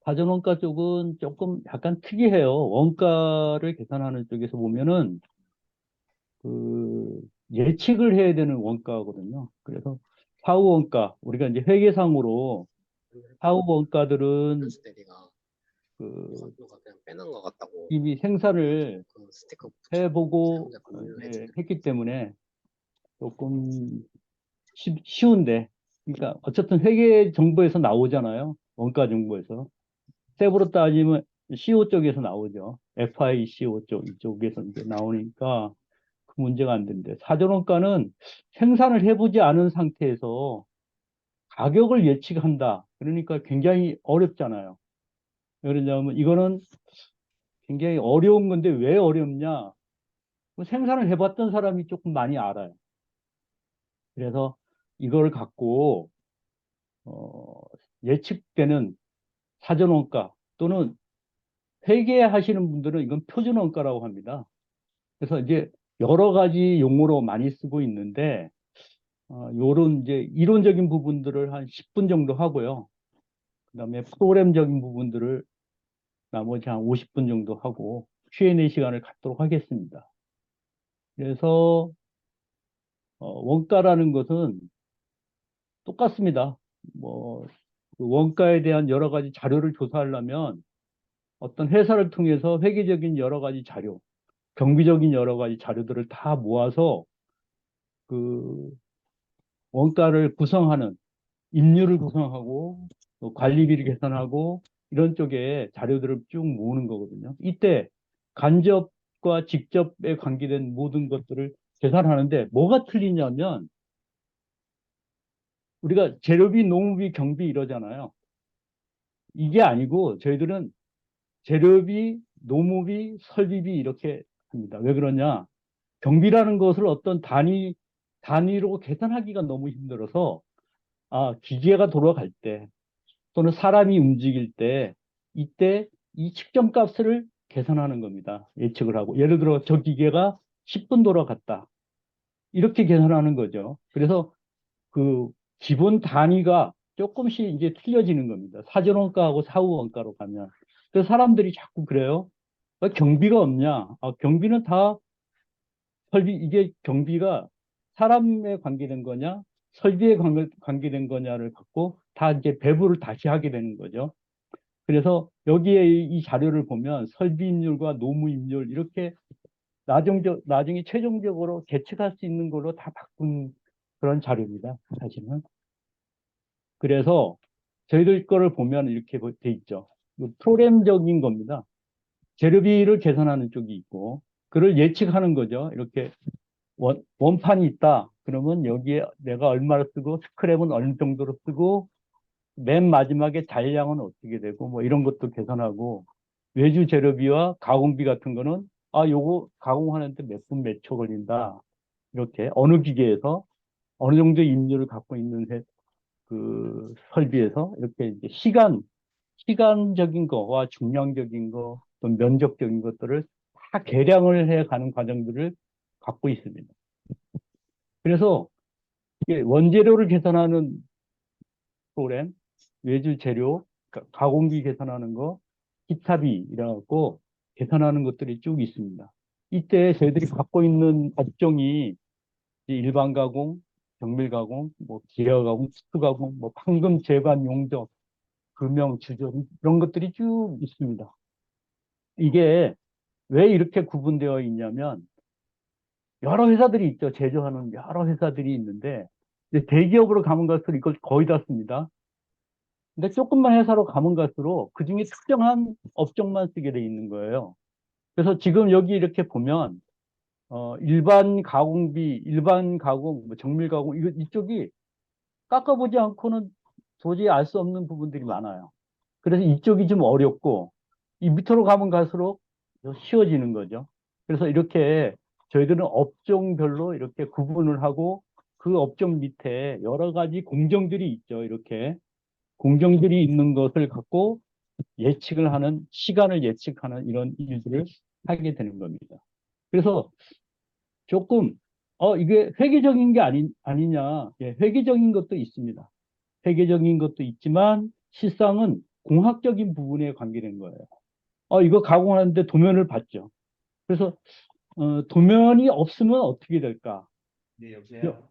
사전원가 쪽은 조금 약간 특이해요. 원가를 계산하는 쪽에서 보면은 그 예측을 해야 되는 원가거든요. 그래서 사후 원가, 우리가 이제 회계상으로 사후 원가들은 그랬을 때 네가 그 누가 그냥 빼놓은 것 같다고 이미 생산을 그 스티커 붙이고 해보고 사용자 공유를 이제 해주는. 했기 때문에 조금 쉬운데, 그러니까 어쨌든 회계 정보에서 나오잖아요. 원가 정보에서. 세부로 따지면 CO 쪽에서 나오죠. FICO 이쪽에서 이제 나오니까 그 문제가 안 되는데, 사전원가는 생산을 해보지 않은 상태에서 가격을 예측한다. 그러니까 굉장히 어렵잖아요. 그러냐면 이거는 굉장히 어려운 건데 왜 어렵냐? 그 생산을 해봤던 사람이 조금 많이 알아요. 그래서 이걸 갖고 어, 예측되는 사전원가 또는 회계하시는 분들은 이건 표준원가라고 합니다. 그래서 이제 여러 가지 용어로 많이 쓰고 있는데 요런 이제 이론적인 부분들을 한 10분 정도 하고요. 그다음에 프로그램적인 부분들을 나머지 한 50분 정도 하고 Q&A 시간을 갖도록 하겠습니다. 그래서 원가라는 것은 똑같습니다. 뭐, 그 원가에 대한 여러 가지 자료를 조사하려면 어떤 회사를 통해서 회계적인 여러 가지 자료, 경비적인 여러 가지 자료들을 다 모아서 그 원가를 구성하는 인류를 구성하고 또 관리비를 계산하고 이런 쪽에 자료들을 쭉 모으는 거거든요. 이때 간접과 직접에 관계된 모든 것들을 계산하는데 뭐가 틀리냐면 우리가 재료비, 농업비, 경비 이러잖아요. 이게 아니고 저희들은 재료비, 노무비, 설비비 이렇게 합니다. 왜 그러냐? 경비라는 것을 어떤 단위로 계산하기가 너무 힘들어서 기계가 돌아갈 때 또는 사람이 움직일 때 이때 이 측정값을 계산하는 겁니다. 예측을 하고. 예를 들어 저 기계가 10분 돌아갔다. 이렇게 계산하는 거죠. 그래서 그 기본 단위가 조금씩 이제 틀려지는 겁니다. 사전원가하고 사후원가로 가면. 그래서 사람들이 자꾸 그래요. 경비가 없냐? 경비는 다 이게 경비가 사람에 관계된 거냐? 설비에 관계된 거냐를 갖고 다 이제 배분을 다시 하게 되는 거죠. 그래서 여기에 이 자료를 보면 설비임률과 노무임률 이렇게 나중에 최종적으로 계측할 수 있는 걸로 다 바꾼 그런 자료입니다. 사실은. 그래서 저희들 거를 보면 이렇게 돼 있죠. 프로그램적인 겁니다. 재료비를 계산하는 쪽이 있고, 그걸 예측하는 거죠. 이렇게 원판이 있다. 그러면 여기에 내가 얼마를 쓰고, 스크랩은 어느 정도로 쓰고, 맨 마지막에 잔량은 어떻게 되고, 뭐 이런 것도 계산하고, 외주 재료비와 가공비 같은 거는, 요거 가공하는데 몇 분 몇 초 걸린다. 이렇게 어느 기계에서 어느 정도 임료를 갖고 있는 그 설비에서 이렇게 이제 시간적인 거와 중량적인 거, 또 면적적인 것들을 다 계량을 해 가는 과정들을 갖고 있습니다. 그래서 이게 원재료를 계산하는 프로그램, 외주 재료, 가공비 계산하는 거, 기타비 이래갖고 계산하는 것들이 쭉 있습니다. 이때 저희들이 갖고 있는 업종이 일반 가공, 정밀 가공, 뭐 기하 가공, 특수 가공, 뭐 판금, 제반, 용접, 금형, 주조 이런 것들이 쭉 있습니다. 이게 왜 이렇게 구분되어 있냐면 여러 회사들이 있죠. 제조하는 여러 회사들이 있는데 이제 대기업으로 가면 갈수록 이걸 거의 다 씁니다. 근데 조금만 회사로 가면 갈수록 그중에 특정한 업종만 쓰게 돼 있는 거예요. 그래서 지금 여기 이렇게 보면 일반 가공비, 일반 가공, 뭐 정밀 가공 이쪽이 깎아보지 않고는 도저히 알 수 없는 부분들이 많아요. 그래서 이쪽이 좀 어렵고 이 밑으로 가면 갈수록 더 쉬워지는 거죠. 그래서 이렇게 저희들은 업종별로 이렇게 구분을 하고 그 업종 밑에 여러 가지 공정들이 있죠. 이렇게 공정들이 있는 것을 갖고 예측을 하는 시간을 예측하는 이런 일들을 하게 되는 겁니다. 그래서 조금 이게 회계적인 게 아니냐. 예, 회계적인 것도 있습니다. 회계적인 것도 있지만 실상은 공학적인 부분에 관계된 거예요. 이거 가공하는데 도면을 봤죠. 그래서 도면이 없으면 어떻게 될까? 네, 여보세요.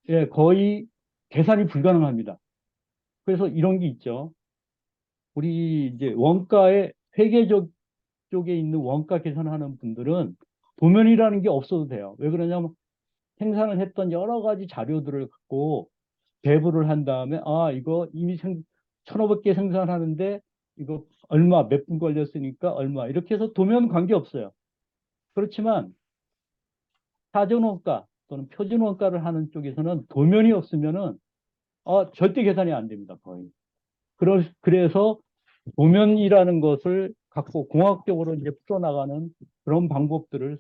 예, 거의 계산이 불가능합니다. 그래서 이런 게 있죠. 우리 이제 원가의 회계적 쪽에 있는 원가 계산하는 분들은 도면이라는 게 없어도 돼요. 왜 그러냐면 생산을 했던 여러 가지 자료들을 갖고 배부를 한 다음에 이거 이미 1,500개 생산하는데 이거 얼마 몇 분 걸렸으니까 얼마 이렇게 해서 도면 관계 없어요. 그렇지만 사전원가 또는 표준원가를 하는 쪽에서는 도면이 없으면은 절대 계산이 안 됩니다. 거의. 그래서 도면이라는 것을 갖고 공학적으로 이제 풀어나가는 그런 방법들을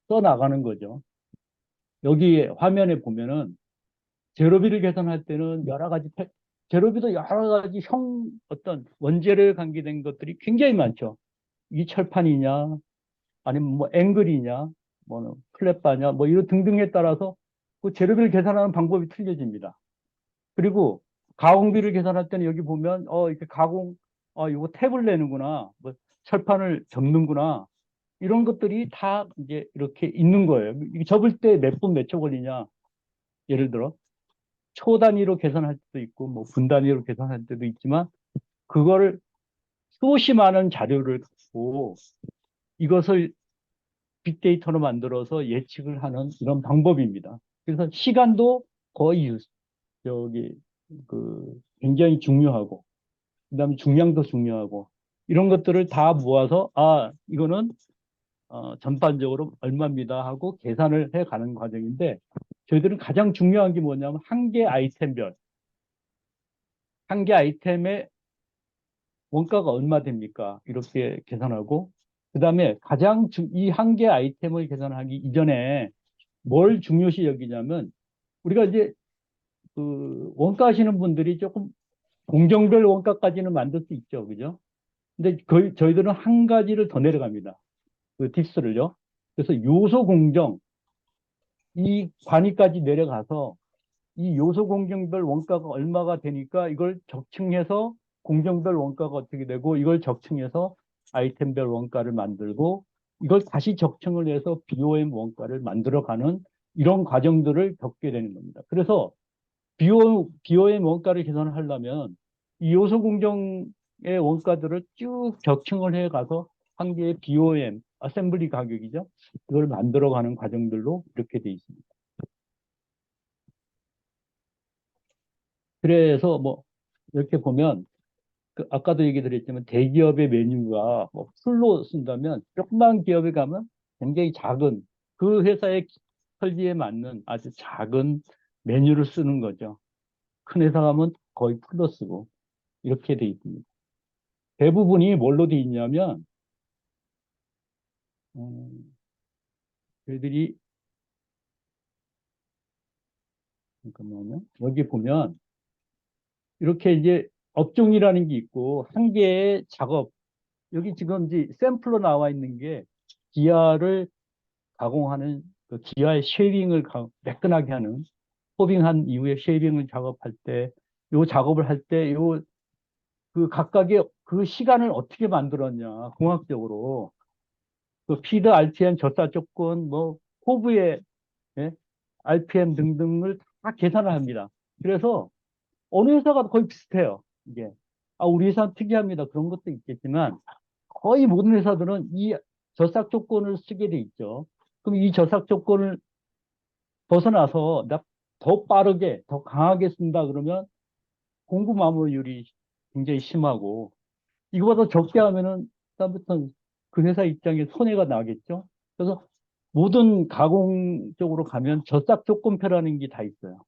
써나가는 거죠. 여기 화면에 보면은 제로비를 계산할 때는 여러 가지 제로비도 여러 가지 어떤 원재료에 관계된 것들이 굉장히 많죠. 이 철판이냐 아니면 뭐 앵글이냐 뭐 플랫바냐 뭐 이런 등등에 따라서 그 재료비를 계산하는 방법이 틀려집니다. 그리고 가공비를 계산할 때는 여기 보면 이렇게 이거 탭을 내는구나 뭐 철판을 접는구나 이런 것들이 다 이제 이렇게 있는 거예요. 이게 접을 때 몇 분 몇 초 걸리냐 예를 들어 초 단위로 계산할 때도 있고 뭐 분 단위로 계산할 때도 있지만 그거를 수없이 많은 자료를 갖고 이것을 빅데이터로 만들어서 예측을 하는 이런 방법입니다. 그래서 시간도 거의 저기 굉장히 중요하고 그다음에 중량도 중요하고 이런 것들을 다 모아서 이거는 전반적으로 얼마입니다 하고 계산을 해 가는 과정인데 저희들은 가장 중요한 게 뭐냐면 한 개 아이템별 한 개 아이템의 원가가 얼마 됩니까? 이렇게 계산하고 그다음에 이 한 개 아이템을 계산하기 이전에 뭘 중요시 여기냐면 우리가 이제 원가 하시는 분들이 조금 공정별 원가까지는 만들 수 있죠. 그죠? 근데 저희들은 한 가지를 더 내려갑니다. 그 팁스를요. 그래서 요소 공정, 이 단위까지 내려가서 이 요소 공정별 원가가 얼마가 되니까 이걸 적층해서 공정별 원가가 어떻게 되고 이걸 적층해서 아이템별 원가를 만들고 이걸 다시 적층을 해서 BOM 원가를 만들어가는 이런 과정들을 겪게 되는 겁니다. 그래서 BOM 원가를 계산을 하려면 이 요소 공정의 원가들을 쭉 적층을 해 가서 한 개의 BOM, 어셈블리 가격이죠. 그걸 만들어가는 과정들로 이렇게 돼 있습니다. 그래서 뭐 이렇게 보면 아까도 얘기 드렸지만 대기업의 메뉴가 뭐 풀로 쓴다면 조그만 기업에 가면 굉장히 작은 그 회사의 설비에 맞는 아주 작은 메뉴를 쓰는 거죠. 큰 회사 가면 거의 풀로 쓰고 이렇게 돼 있습니다. 대부분이 뭘로 돼 있냐면 저희들이 잠깐만요. 여기 보면 이렇게 이제 업종이라는 게 있고 한 개의 작업 여기 지금 이제 샘플로 나와 있는 게 기아를 가공하는 그 기아의 쉐이빙을 매끈하게 하는 호빙한 이후에 쉐이빙을 작업할 때 요 작업을 할 때 요 그 각각의 그 시간을 어떻게 만들었냐 공학적으로 그 피드 RPM 절사 조건 뭐 호브의 예? RPM 등등을 다 계산을 합니다. 그래서 어느 회사가 거의 비슷해요. 이게 우리 회사는 특이합니다. 그런 것도 있겠지만 거의 모든 회사들은 이 절삭 조건을 쓰게 돼 있죠. 그럼 이 절삭 조건을 벗어나서 더 빠르게, 더 강하게 쓴다 그러면 공구 마모율이 굉장히 심하고 이거보다 적게 하면은 다음부터는 그 회사 입장에 손해가 나겠죠. 그래서 모든 가공 쪽으로 가면 절삭 조건표라는 게 다 있어요.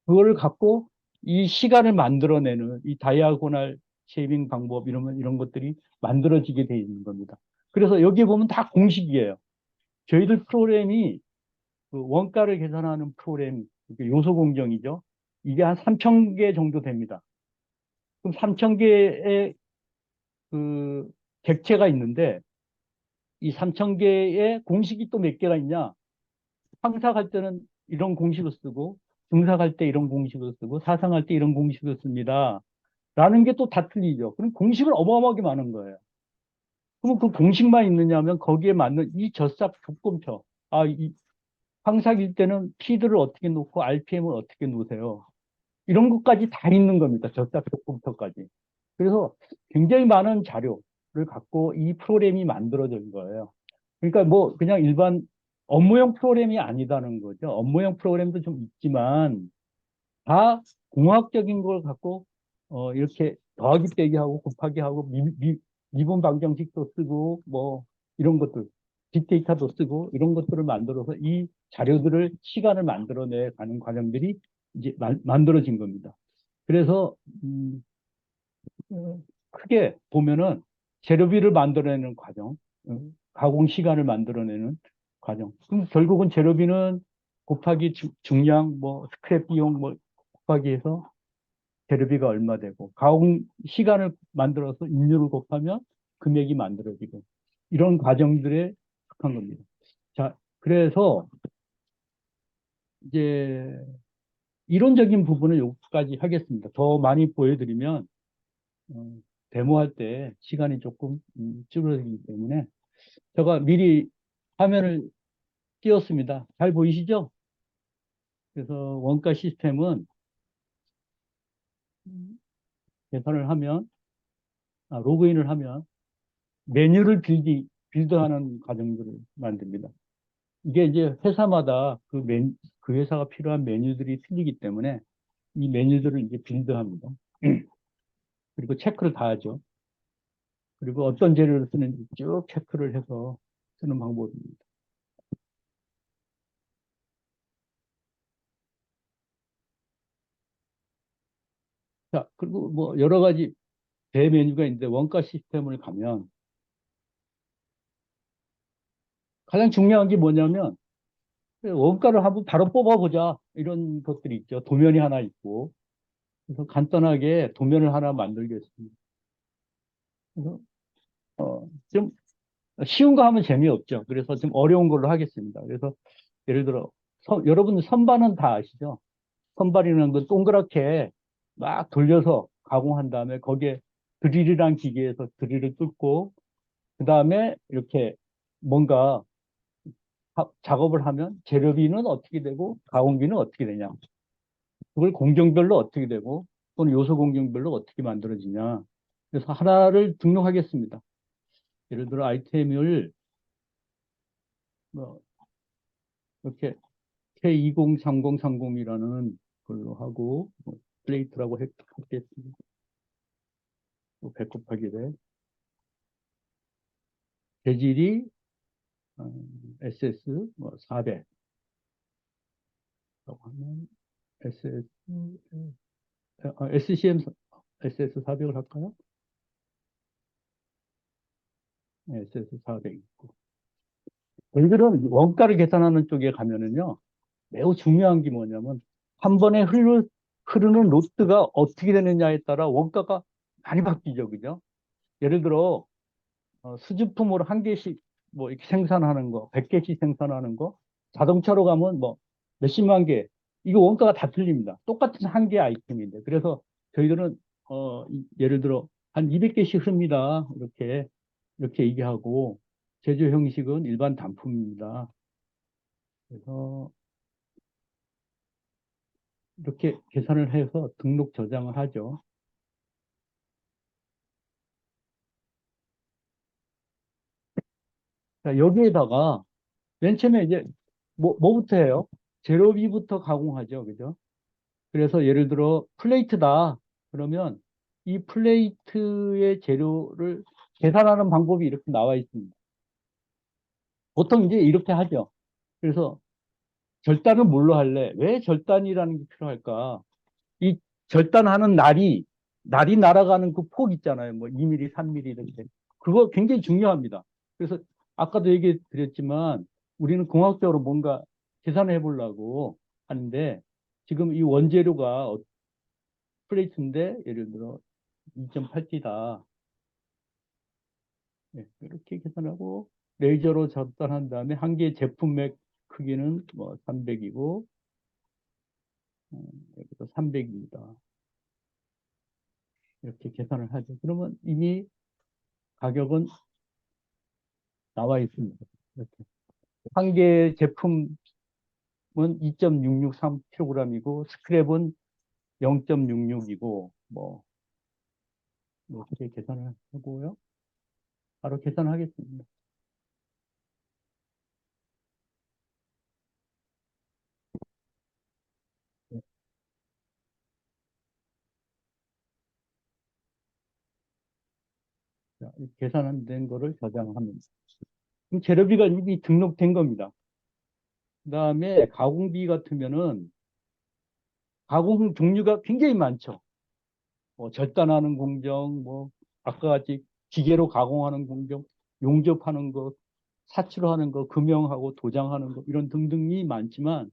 그걸 갖고 이 시간을 만들어내는 이 다이아고날 쉐이빙 방법 이런 것들이 만들어지게 돼 있는 겁니다. 그래서 여기 보면 다 공식이에요. 저희들 프로그램이 그 원가를 계산하는 프로그램, 요소 공정이죠. 이게 한 3천 개 정도 됩니다. 그럼 3천 개의 그 객체가 있는데 이 3천 개의 공식이 또 몇 개가 있냐? 상사할 때는 이런 공식을 쓰고, 중사할 때 이런 공식을 쓰고, 사상할 때 이런 공식을 씁니다. 라는 게 또 다 틀리죠. 그럼 공식은 어마어마하게 많은 거예요. 그럼 그 공식만 있느냐면 거기에 맞는 이 젖삽 조건표. 이 황삭일 때는 피드를 어떻게 놓고 RPM을 어떻게 놓으세요. 이런 것까지 다 있는 겁니다. 젖삽 조건표까지. 그래서 굉장히 많은 자료를 갖고 이 프로그램이 만들어진 거예요. 그러니까 뭐 그냥 일반 업무용 프로그램이 아니다는 거죠. 업무용 프로그램도 좀 있지만 다 공학적인 걸 갖고 이렇게 더하기 빼기 하고 곱하기 하고 미분 방정식도 쓰고 뭐 이런 것들 빅데이터도 쓰고 이런 것들을 만들어서 이 자료들을 시간을 만들어내 가는 과정들이 이제 만들어진 겁니다. 그래서 크게 보면은 재료비를 만들어내는 과정, 가공 시간을 만들어내는 과정. 그럼 결국은 재료비는 곱하기 중량, 뭐 스크랩 비용 뭐 곱하기 해서 재료비가 얼마 되고 가공 시간을 만들어서 인류를 곱하면 금액이 만들어지고 이런 과정들에 속한 겁니다. 자, 그래서 이제 이론적인 부분은 여기까지 하겠습니다. 더 많이 보여드리면 어, 데모할 때 시간이 조금 줄어들기 때문에 제가 미리 화면을 띄웠습니다. 잘 보이시죠? 그래서 원가 시스템은 계산을 하면 로그인을 하면 메뉴를 빌드하는 과정들을 만듭니다. 이게 이제 회사마다 그 회사가 필요한 메뉴들이 틀리기 때문에 이 메뉴들을 이제 빌드합니다. 그리고 체크를 다 하죠. 그리고 어떤 재료를 쓰는지 쭉 체크를 해서 쓰는 방법입니다. 자, 그리고 뭐 여러 가지 대메뉴가 있는데 원가 시스템을 가면 가장 중요한 게 뭐냐면 원가를 한번 바로 뽑아보자 이런 것들이 있죠. 도면이 하나 있고 그래서 간단하게 도면을 하나 만들겠습니다. 그래서 좀 쉬운 거 하면 재미없죠. 그래서 좀 어려운 걸로 하겠습니다. 그래서 예를 들어 여러분 선반은 다 아시죠? 선반이라는 건 동그랗게 막 돌려서 가공한 다음에 거기에 드릴이란 기계에서 드릴을 뚫고 그 다음에 이렇게 뭔가 작업을 하면 재료비는 어떻게 되고 가공비는 어떻게 되냐. 그걸 공정별로 어떻게 되고 또는 요소 공정별로 어떻게 만들어지냐. 그래서 하나를 등록하겠습니다. 예를 들어 아이템을 뭐 이렇게 K203030이라는 걸로 하고 플레이트라고 했겠습니다. 100 곱하기 100. 재질이 SS 뭐 400라고 하면 SCM SS 400을 할까요? 네, SS 400 있고. 저희들은 원가를 계산하는 쪽에 가면은요, 매우 중요한 게 뭐냐면, 한 번에 흐르는 로트가 어떻게 되느냐에 따라 원가가 많이 바뀌죠, 그죠? 예를 들어, 수집품으로 한 개씩 뭐 이렇게 생산하는 거, 100개씩 생산하는 거, 자동차로 가면 뭐 몇십만 개, 이거 원가가 다 틀립니다. 똑같은 한 개 아이템인데. 그래서 저희들은, 예를 들어 한 200개씩 씁니다. 이렇게 얘기하고, 제조 형식은 일반 단품입니다. 그래서 이렇게 계산을 해서 등록 저장을 하죠. 자, 여기에다가 맨 처음에 이제 뭐부터 해요? 재료비부터 가공하죠. 그죠? 그래서 예를 들어 플레이트다. 그러면 이 플레이트의 재료를 계산하는 방법이 이렇게 나와 있습니다. 보통 이제 이렇게 하죠. 그래서 절단은 뭘로 할래? 왜 절단이라는 게 필요할까? 이 절단하는 날이 날아가는 그 폭 있잖아요. 뭐 2mm, 3mm 이렇게. 그거 굉장히 중요합니다. 그래서 아까도 얘기 드렸지만 우리는 공학적으로 뭔가 계산을 해보려고 하는데 지금 이 원재료가 플레이트인데 예를 들어 2.8T다. 이렇게 계산하고 레이저로 절단한 다음에 한 개의 제품의 크기는 뭐 300이고 여기도 300입니다. 이렇게 계산을 하죠. 그러면 이미 가격은 나와 있습니다. 이렇게. 한 개 제품은 2.663kg이고 스크랩은 0.66이고 뭐 이렇게 계산을 하고요. 바로 계산하겠습니다. 네. 자, 이 계산된 거를 저장하면 그럼 재료비가 이미 등록된 겁니다. 그다음에 가공비 같으면은 가공 종류가 굉장히 많죠. 뭐 절단하는 공정, 뭐 아까 같이 기계로 가공하는 공정, 용접하는 거, 사치로 하는 거, 금형하고 도장하는 거 이런 등등이 많지만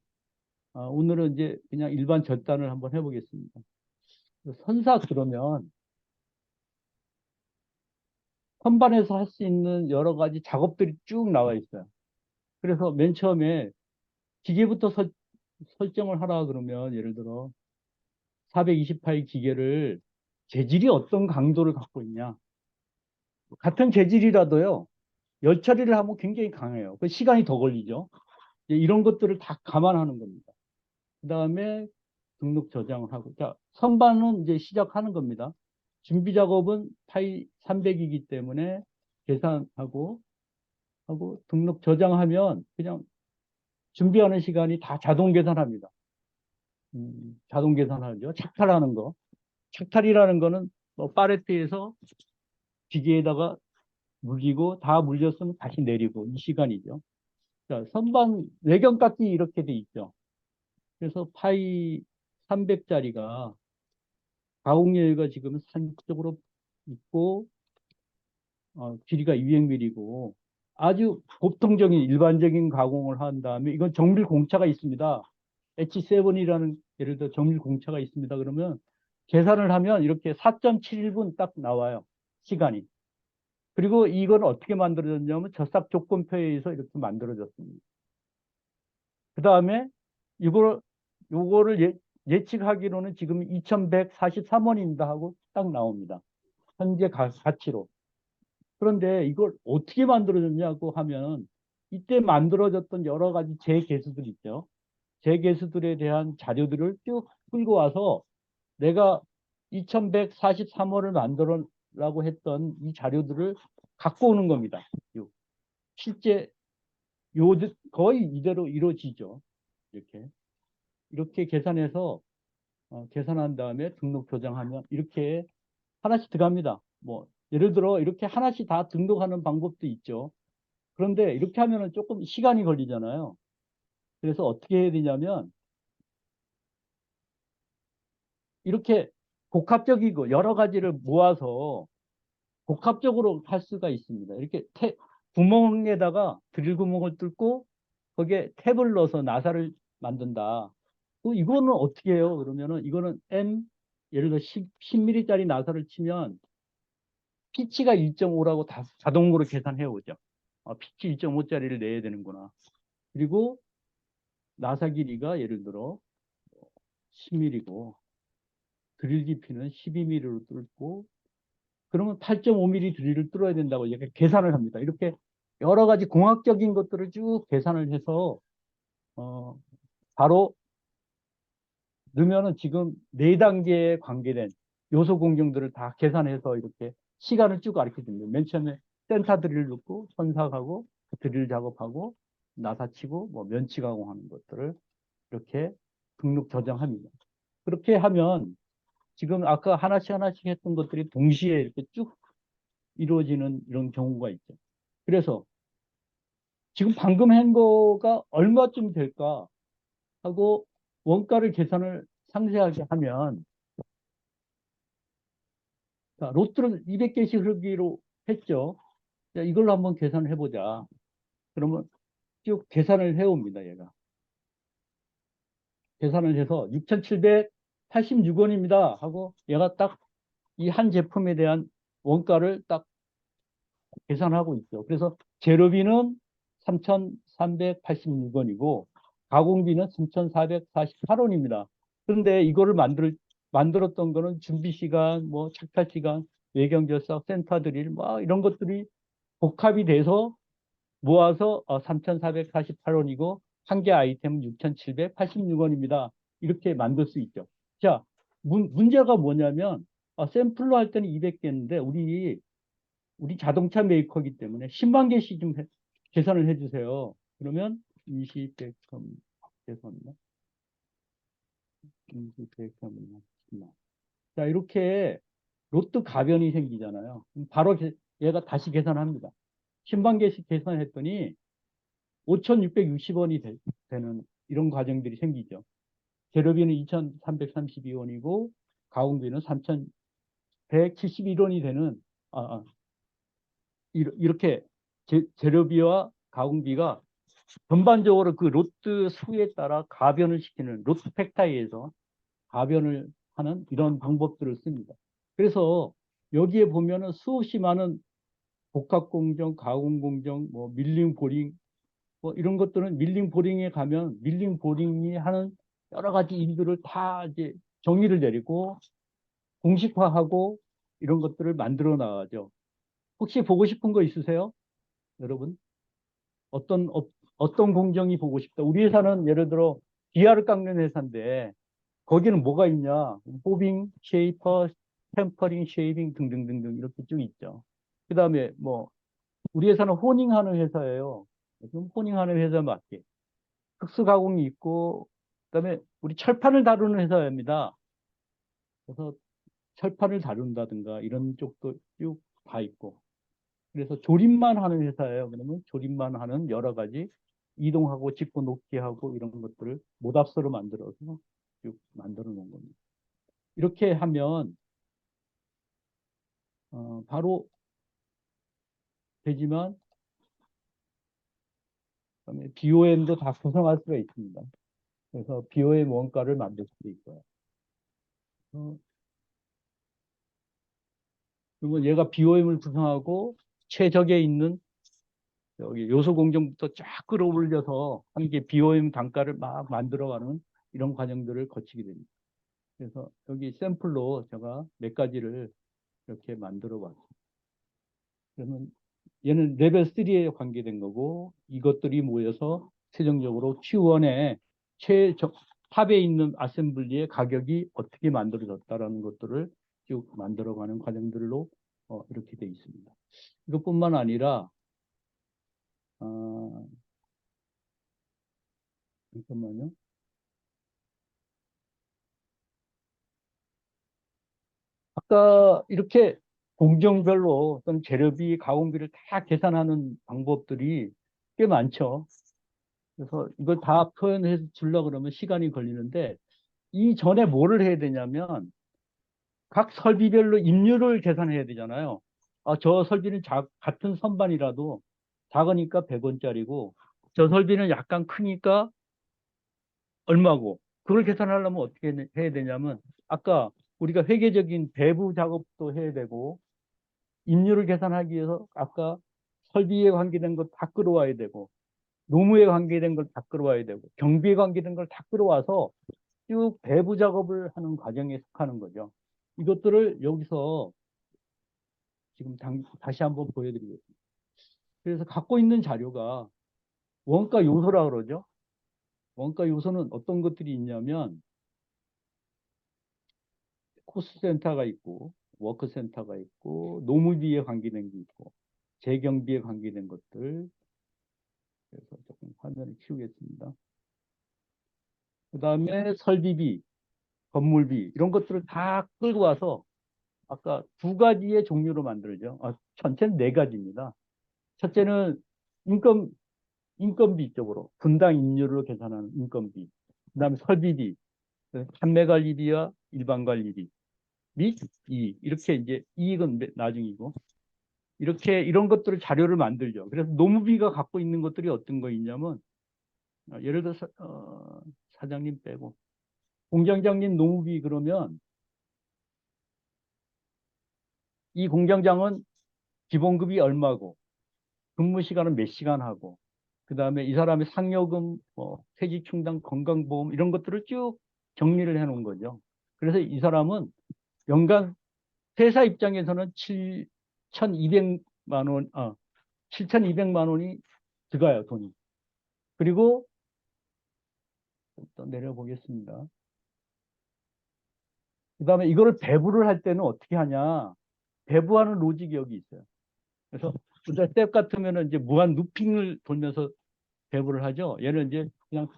오늘은 이제 그냥 일반 절단을 한번 해보겠습니다. 선사 그러면 선반에서 할 수 있는 여러 가지 작업들이 쭉 나와 있어요. 그래서 맨 처음에 기계부터 설정을 하라 그러면 예를 들어 428 기계를 재질이 어떤 강도를 갖고 있냐. 같은 재질이라도요. 열 처리를 하면 굉장히 강해요. 그 시간이 더 걸리죠. 이런 것들을 다 감안하는 겁니다. 그 다음에 등록 저장을 하고. 자, 선반은 이제 시작하는 겁니다. 준비 작업은 파이 300이기 때문에 계산하고 등록 저장하면 그냥 준비하는 시간이 다 자동 계산합니다. 자동 계산하죠. 착탈하는 거. 착탈이라는 거는 뭐 팔레트에서 기계에다가 물리고 다 물렸으면 다시 내리고 이 시간이죠. 자, 선반 외경깎이 이렇게 돼 있죠. 그래서 파이 300짜리가 가공여유가 지금 산적으로 있고 길이가 200mm고 아주 보통적인 일반적인 가공을 한 다음에 이건 정밀 공차가 있습니다. H7이라는 예를 들어 정밀 공차가 있습니다. 그러면 계산을 하면 이렇게 4.71분 딱 나와요. 시간이. 그리고 이건 어떻게 만들어졌냐면 저싹 조건표에 의해서 이렇게 만들어졌습니다. 그 다음에 이걸 요거를 예측하기로는 지금 2143원입니다 하고 딱 나옵니다. 현재 가치로. 그런데 이걸 어떻게 만들어졌냐고 하면 이때 만들어졌던 여러 가지 재계수들 있죠. 재계수들에 대한 자료들을 쭉 끌고 와서 내가 2143원을 만들어라고 했던 이 자료들을 갖고 오는 겁니다. 실제 요 거의 이대로 이루어지죠. 이렇게 계산해서 계산한 다음에 등록 저장하면 이렇게 하나씩 들어갑니다. 뭐 예를 들어 이렇게 하나씩 다 등록하는 방법도 있죠. 그런데 이렇게 하면은 조금 시간이 걸리잖아요. 그래서 어떻게 해야 되냐면 이렇게 복합적이고 여러 가지를 모아서 복합적으로 할 수가 있습니다. 이렇게 구멍에다가 드릴 구멍을 뚫고 거기에 탭을 넣어서 나사를 만든다. 이거는 어떻게 해요? 그러면은 이거는 예를 들어 10mm짜리 나사를 치면 피치가 1.5라고 자동으로 계산해 오죠. 피치 1.5짜리를 내야 되는구나. 그리고 나사 길이가 예를 들어 10mm고 드릴 깊이는 12mm로 뚫고 그러면 8.5mm 드릴을 뚫어야 된다고 이렇게 계산을 합니다. 이렇게 여러 가지 공학적인 것들을 쭉 계산을 해서 어, 바로 넣으면은 지금 네 단계에 관계된 요소 공정들을 다 계산해서 이렇게 시간을 쭉 가르쳐 줍니다. 맨 처음에 센터 드릴 넣고 선삭하고 드릴 작업하고 나사 치고 뭐 면치 가공하는 것들을 이렇게 등록 저장합니다. 그렇게 하면 지금 아까 하나씩 하나씩 했던 것들이 동시에 이렇게 쭉 이루어지는 이런 경우가 있죠. 그래서 지금 방금 한 거가 얼마쯤 될까 하고 원가를 계산을 상세하게 하면 자, 로트를 200개씩 흐르기로 했죠. 자, 이걸로 한번 계산을 해보자. 그러면 쭉 계산을 해옵니다, 얘가. 계산을 해서 6,786원입니다 하고 얘가 딱 이 한 제품에 대한 원가를 딱 계산하고 있죠. 그래서 재료비는 3,386원이고 가공비는 3,448원입니다. 그런데 이거를 만들 만들었던 거는 준비 시간, 뭐 착탈 시간, 외경 결석, 센터 드릴, 뭐 이런 것들이 복합이 돼서 모아서 3,448원이고 한 개 아이템은 6,786원입니다. 이렇게 만들 수 있죠. 자, 문제가 뭐냐면 샘플로 할 때는 200개인데 우리 자동차 메이커이기 때문에 10만 개씩 좀 계산을 해주세요. 그러면 20, 100, 죄송합니다. 20, 100, 10만. 자, 이렇게 로또 가변이 생기잖아요. 그럼 바로 얘가 다시 계산합니다. 10만 개씩 계산했더니 5,660원이 되는 이런 과정들이 생기죠. 재료비는 2,332원이고 가공비는 3,171원이 되는 아, 아, 이렇게 재료비와 가공비가 전반적으로 그 로트 수에 따라 가변을 시키는 로트 팩타이에서 가변을 하는 이런 방법들을 씁니다. 그래서 여기에 보면은 수없이 많은 복합 공정, 가공 공정, 뭐 밀링 보링 뭐 이런 것들은 밀링 보링에 가면 밀링 보링이 하는 여러 가지 일들을 다 이제 정의를 내리고 공식화하고 이런 것들을 만들어 나가죠. 혹시 보고 싶은 거 있으세요? 여러분? 어떤 공정이 보고 싶다. 우리 회사는 예를 들어 기아를 깎는 회사인데 거기는 뭐가 있냐? 포빙, 쉐이퍼, 템퍼링, 쉐이빙 등등등등 이렇게 쭉 있죠. 그 다음에 뭐 우리 회사는 호닝하는 회사예요. 그럼 호닝하는 회사 맞게 특수 가공이 있고 그다음에 우리 철판을 다루는 회사입니다. 그래서 철판을 다룬다든가 이런 쪽도 쭉 다 있고 그래서 조립만 하는 회사예요. 그러면 조립만 하는 여러 가지 이동하고 짚고 놓기 하고 이런 것들을 모답서로 만들어서 쭉 만들어 놓은 겁니다. 이렇게 하면 바로 되지만 그다음에 BOM도 다 구성할 수가 있습니다. 그래서 BOM 원가를 만들 수도 있고요. 그러면 얘가 BOM을 구성하고 최적에 있는 여기 요소 공정부터 쫙 끌어올려서 한 개 BOM 단가를 막 만들어가는 이런 과정들을 거치게 됩니다. 그래서 여기 샘플로 제가 몇 가지를 이렇게 만들어 봤습니다. 그러면 얘는 레벨 3에 관계된 거고 이것들이 모여서 최종적으로 Q1에 탑에 있는 아셈블리의 가격이 어떻게 만들어졌다라는 것들을 쭉 만들어가는 과정들로 이렇게 돼 있습니다. 이것뿐만 아니라 어, 잠깐만요. 아까 이렇게 공정별로 어떤 재료비, 가공비를 다 계산하는 방법들이 꽤 많죠. 그래서 이걸 다 표현해 주려고 그러면 시간이 걸리는데 이 전에 뭐를 해야 되냐면 각 설비별로 임률을 계산해야 되잖아요. 저 설비는 같은 선반이라도 작으니까 100원짜리고 저 설비는 약간 크니까 얼마고 그걸 계산하려면 어떻게 해야 되냐면 아까 우리가 회계적인 배부 작업도 해야 되고 임률을 계산하기 위해서 아까 설비에 관계된 것 다 끌어와야 되고 노무에 관계된 걸 다 끌어와야 되고 경비에 관계된 걸 다 끌어와서 쭉 배부 작업을 하는 과정에 속하는 거죠. 이것들을 여기서 지금 다시 한번 보여드리겠습니다. 그래서 갖고 있는 자료가 원가 요소라 그러죠. 원가 요소는 어떤 것들이 있냐면 코스트 센터가 있고 워크 센터가 있고 노무비에 관계된 게 있고 재경비에 관계된 것들 그래서 조금 화면을 키우겠습니다. 그 다음에 설비비, 건물비 이런 것들을 다 끌고 와서 아까 두 가지의 종류로 만들죠. 전체는 네 가지입니다. 첫째는 인건 인건비 쪽으로 분당 인율로 계산하는 인건비, 그다음에 설비비, 판매 관리비와 일반 관리비 및 이렇게 이제 이익은 나중이고 이렇게 이런 것들을 자료를 만들죠. 그래서 노무비가 갖고 있는 것들이 어떤 거 있냐면 예를 들어 사장님 빼고 공장장님 노무비 그러면 이 공장장은 기본급이 얼마고 근무 시간은 몇 시간 하고 그다음에 이 사람의 상여금, 퇴직 충당, 건강보험 이런 것들을 쭉 정리를 해 놓은 거죠. 그래서 이 사람은 연간 회사 입장에서는 7,200만 원, 7,200만 원이 들어가요, 돈이. 그리고 또 내려보겠습니다. 그다음에 이거를 배부를 할 때는 어떻게 하냐? 배부하는 로직이 여기 있어요. 그래서 스텝 같으면은 이제 무한 루핑을 돌면서 배부를 하죠. 얘는 이제 그냥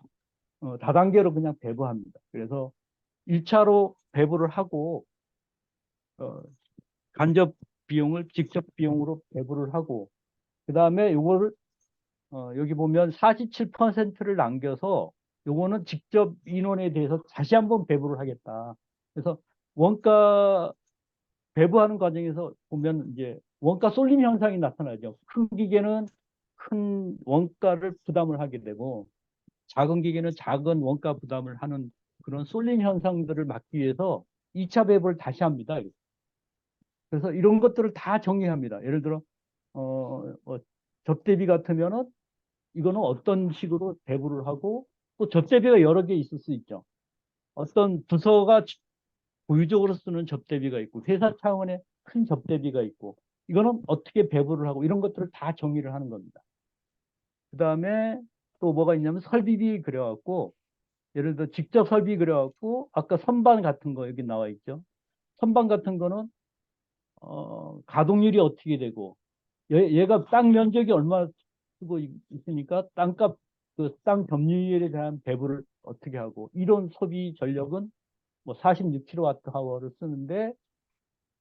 다단계로 그냥 배부합니다. 그래서 1차로 배부를 하고 어, 간접 비용을 직접 비용으로 배부를 하고 그다음에 요거를 여기 보면 47%를 남겨서 요거는 직접 인원에 대해서 다시 한번 배부를 하겠다. 그래서 원가 배부하는 과정에서 보면 이제 원가 쏠림 현상이 나타나죠. 큰 기계는 큰 원가를 부담을 하게 되고 작은 기계는 작은 원가 부담을 하는 그런 쏠림 현상들을 막기 위해서 2차 배부를 다시 합니다. 그래서 이런 것들을 다 정리합니다. 예를 들어 접대비 같으면은 이거는 어떤 식으로 배부를 하고 또 접대비가 여러 개 있을 수 있죠. 어떤 부서가 고유적으로 쓰는 접대비가 있고 회사 차원의 큰 접대비가 있고 이거는 어떻게 배부를 하고 이런 것들을 다 정리를 하는 겁니다. 그 다음에 또 뭐가 있냐면 설비비 그려갖고 예를 들어 직접 설비 그려갖고 아까 선반 같은 거 여기 나와 있죠. 선반 같은 거는 가동률이 어떻게 되고 얘가 땅 면적이 얼마 쓰고 있으니까 땅값 그 땅 점유율에 대한 배부를 어떻게 하고 이런 소비 전력은 뭐 46kWh를 쓰는데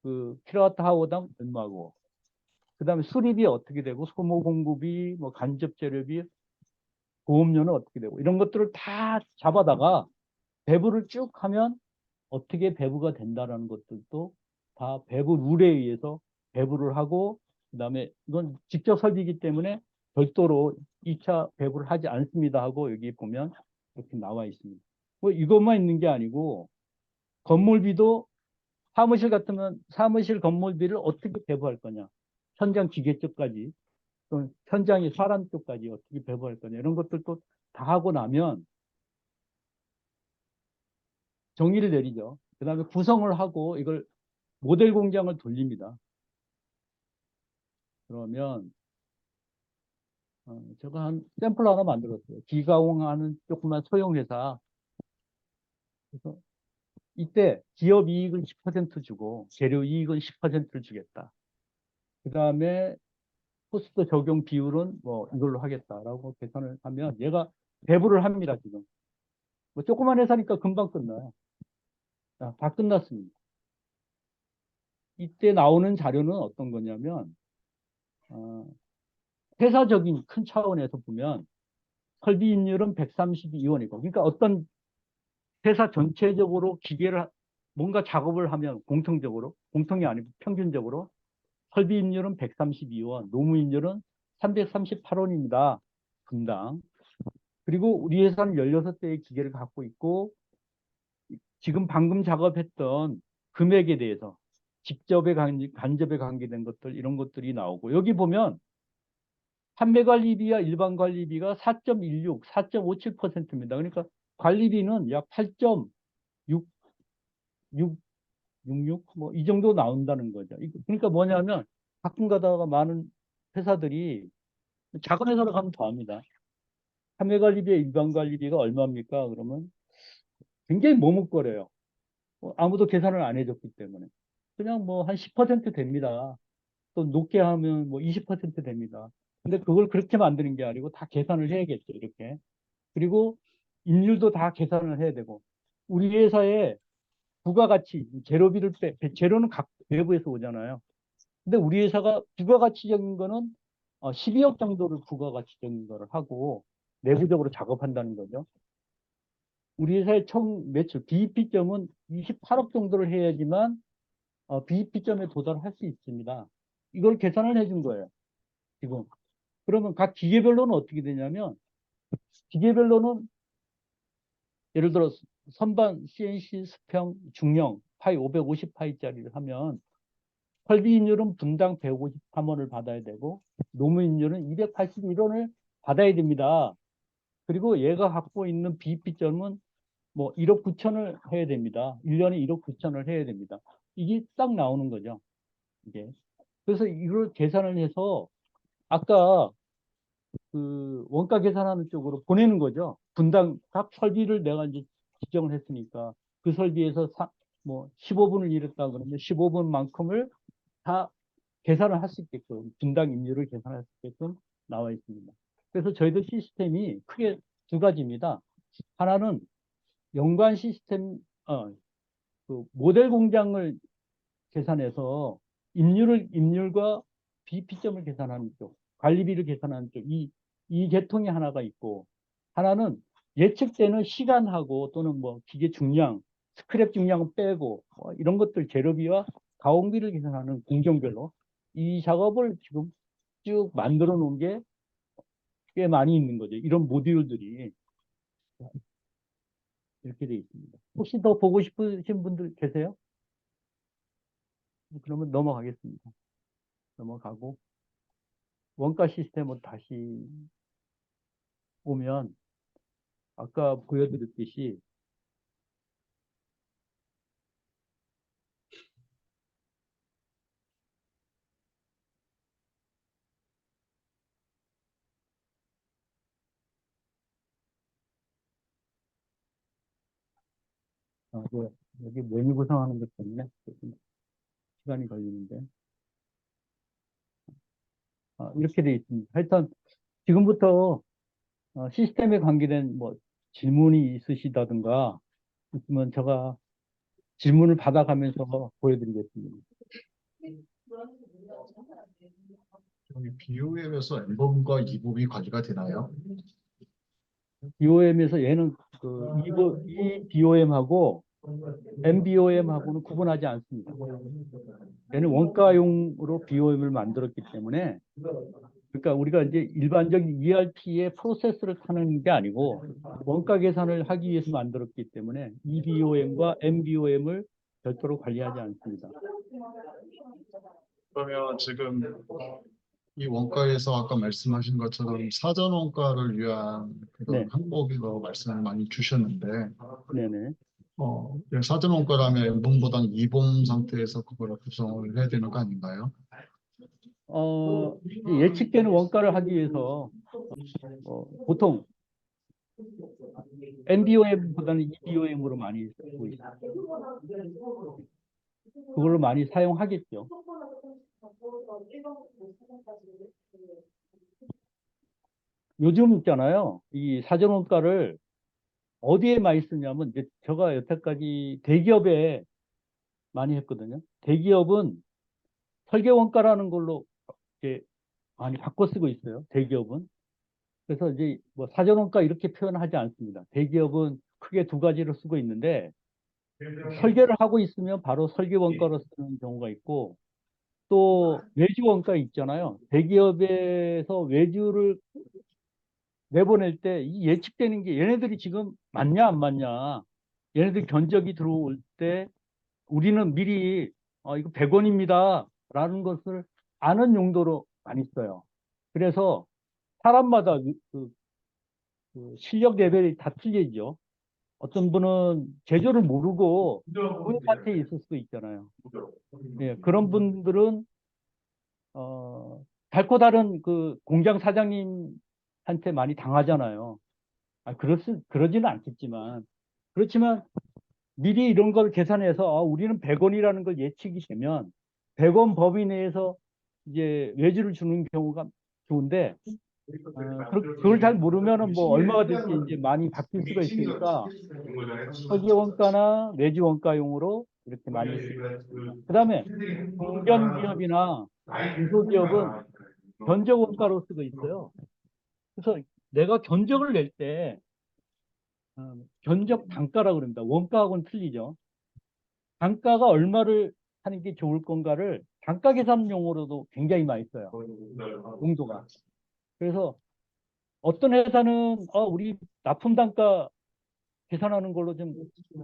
그 킬로와트하워당 얼마고 그다음에 수리비 어떻게 되고 소모 공급이 뭐 간접 재료비 보험료는 어떻게 되고 이런 것들을 다 잡아다가 배부를 쭉 하면 어떻게 배부가 된다라는 것들도 다 배부 룰에 의해서 배부를 하고 그다음에 이건 직접 설비이기 때문에 별도로 2차 배부를 하지 않습니다 하고 여기 보면 이렇게 나와 있습니다. 뭐 이것만 있는 게 아니고 건물비도 사무실 같으면 사무실 건물비를 어떻게 배부할 거냐 현장 기계 쪽까지 또 현장의 사람 쪽까지 어떻게 배부할 거냐 이런 것들도 다 하고 나면 정의를 내리죠. 그 다음에 구성을 하고 이걸 모델 공장을 돌립니다. 그러면 제가 한 샘플 하나 만들었어요. 기가공하는 조그만 소형 회사. 그래서 이때 기업 이익은 10% 주고 재료 이익은 10%를 주겠다. 그 다음에 코스트 적용 비율은 뭐 이걸로 하겠다라고 계산을 하면 얘가 배부를 합니다 지금. 뭐 조그만 회사니까 금방 끝나요. 자, 다 끝났습니다. 이때 나오는 자료는 어떤 거냐면 어, 회사적인 큰 차원에서 보면 설비인율은 132원이고 그러니까 어떤 회사 전체적으로 기계를 뭔가 작업을 하면 공통적으로 공통이 아니고 평균적으로 설비인율은 132원 노무인율은 338원입니다 분당. 그리고 우리 회사는 16대의 기계를 갖고 있고 지금 방금 작업했던 금액에 대해서 직접에 간접에 관계된 것들 이런 것들이 나오고 여기 보면 판매 관리비와 일반 관리비가 4.16, 4.57%입니다. 그러니까 관리비는 약 8.6, 66, 뭐 이 정도 나온다는 거죠. 그러니까 뭐냐면 가끔 가다가 많은 회사들이 작은 회사로 가면 더 합니다. 판매 관리비와 일반 관리비가 얼마입니까? 그러면 굉장히 머뭇거려요. 아무도 계산을 안 해줬기 때문에. 그냥 뭐 한 10% 됩니다. 또 높게 하면 뭐 20% 됩니다. 근데 그걸 그렇게 만드는 게 아니고 다 계산을 해야겠죠, 이렇게. 그리고 인율도 다 계산을 해야 되고. 우리 회사에 부가가치, 재료비를 재료는 각 외부에서 오잖아요. 근데 우리 회사가 부가가치적인 거는 12억 정도를 부가가치적인 거를 하고 내부적으로 작업한다는 거죠. 우리 회사의 총 매출, BEP점은 28억 정도를 해야지만 BEP점에 도달할 수 있습니다. 이걸 계산을 해준 거예요, 지금. 그러면 각 기계별로는 어떻게 되냐면, 기계별로는 예를 들어 선반 CNC 수평 중형 파이 550파이짜리를 하면 설비인율은 분당 153원을 받아야 되고 노무인율은 281원을 받아야 됩니다. 그리고 얘가 갖고 있는 BEP점은 뭐 1억 9천을 해야 됩니다. 1년에 1억 9천을 해야 됩니다. 이게 딱 나오는 거죠. 이게. 그래서 이걸 계산을 해서 아까 그 원가 계산하는 쪽으로 보내는 거죠. 분당 각 설비를 내가 이제 지정을 했으니까 그 설비에서 뭐 15분을 일했다 그러면 15분만큼을 다 계산을 할 수 있게끔 분당 임료를 계산할 수 있게끔 나와 있습니다. 그래서 저희들 시스템이 크게 두 가지입니다. 하나는 연관 시스템, 그 모델 공장을 계산해서 임률과 비피점을 계산하는 쪽, 관리비를 계산하는 쪽, 이 계통이 하나가 있고, 하나는 예측되는 시간하고 또는 뭐 기계 중량, 스크랩 중량은 빼고, 뭐 이런 것들 재료비와 가공비를 계산하는 공정별로 이 작업을 지금 쭉 만들어 놓은 게 꽤 많이 있는 거죠. 이런 모듈들이 이렇게 되어 있습니다. 혹시 더 보고 싶으신 분들 계세요? 그러면 넘어가겠습니다. 넘어가고 원가 시스템으로 다시 오면 아까 보여드렸듯이 여기 메뉴 구성하는 것 때문에 조금 시간이 걸리는데 이렇게 되어 있습니다. 하여튼 지금부터 시스템에 관계된 뭐 질문이 있으시다든가 있으면 제가 질문을 받아가면서 보여드리겠습니다. 여기 BOM에서 M범과 E범이 관리가 되나요? BOM에서 얘는 그 이 BOM하고 MBOM하고는 구분하지 않습니다. 얘는 원가용으로 BOM을 만들었기 때문에 그러니까 우리가 이제 일반적인 ERP의 프로세스를 타는 게 아니고 원가 계산을 하기 위해서 만들었기 때문에 EBOM과 MBOM을 별도로 관리하지 않습니다. 그러면 지금 이 원가에서 아까 말씀하신 것처럼 사전 원가를 위한 그런 네, 항목으로 말씀을 많이 주셨는데 네네. 예, 사전 원가라면 M범보다는 E범 상태에서 그걸 구성을 해야 되는 거 아닌가요? 예측되는 원가를 하기 위해서 보통 MBOM보다는 EBOM으로 많이 쓰고 있어요. 그걸로 많이 사용하겠죠. 요즘 있잖아요. 이 사전 원가를 어디에 많이 쓰냐면 이제 제가 여태까지 대기업에 많이 했거든요. 대기업은 설계 원가라는 걸로 이렇게 많이 바꿔 쓰고 있어요. 대기업은. 그래서 이제 뭐 사전 원가 이렇게 표현하지 않습니다. 대기업은 크게 두 가지로 쓰고 있는데 설계를 하고 있으면 바로 설계 원가로 쓰는 경우가 있고 또 외주 원가 있잖아요. 대기업에서 외주를 내보낼 때 이 예측되는 게 얘네들이 지금 맞냐 안 맞냐 얘네들 견적이 들어올 때 우리는 미리 이거 100원입니다 라는 것을 아는 용도로 많이 써요. 그래서 사람마다 그 실력 레벨이 다 틀리죠. 어떤 분은 제조를 모르고 고용 상태에 있을 수도 있잖아요. 예, 그런 분들은 달코 다른 그 공장 사장님한테 많이 당하잖아요. 그러지는 않겠지만 그렇지만 미리 이런 걸 계산해서 우리는 100원이라는 걸 예측이 되면 100원 범위 내에서 이제 외주를 주는 경우가 좋은데 그걸 잘 모르면은 뭐 얼마가 될지 이제 많이 바뀔 수가 있으니까 설계 원가나 외주 원가용으로 이렇게 많이 쓰입니다. 그다음에 중견 기업이나 중소기업은 견적 원가로 쓰고 있어요. 그래서 내가 견적을 낼때 견적 단가라고 그럽니다. 원가하고는 틀리죠. 단가가 얼마를 하는 게 좋을 건가를 단가 계산용으로도 굉장히 많이 써요. 용도가. 그래서 어떤 회사는 우리 납품 단가 계산하는 걸로 좀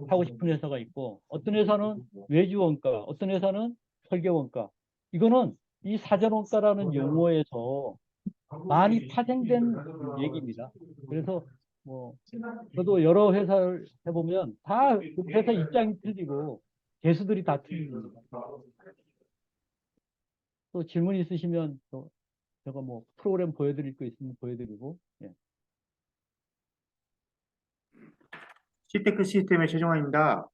하고 싶은 회사가 있고 어떤 회사는 외주 원가, 어떤 회사는 설계 원가. 이거는 이 사전 원가라는 용어에서 많이 파생된 얘기입니다. 그래서 뭐 저도 여러 회사를 해보면 다 그 회사 입장이 틀리고 개수들이 다 틀립니다. 또 질문 있으시면 또 제가 뭐 프로그램 보여드릴 거 있으면 보여드리고. 예. 시테크 시스템의 최종환입니다.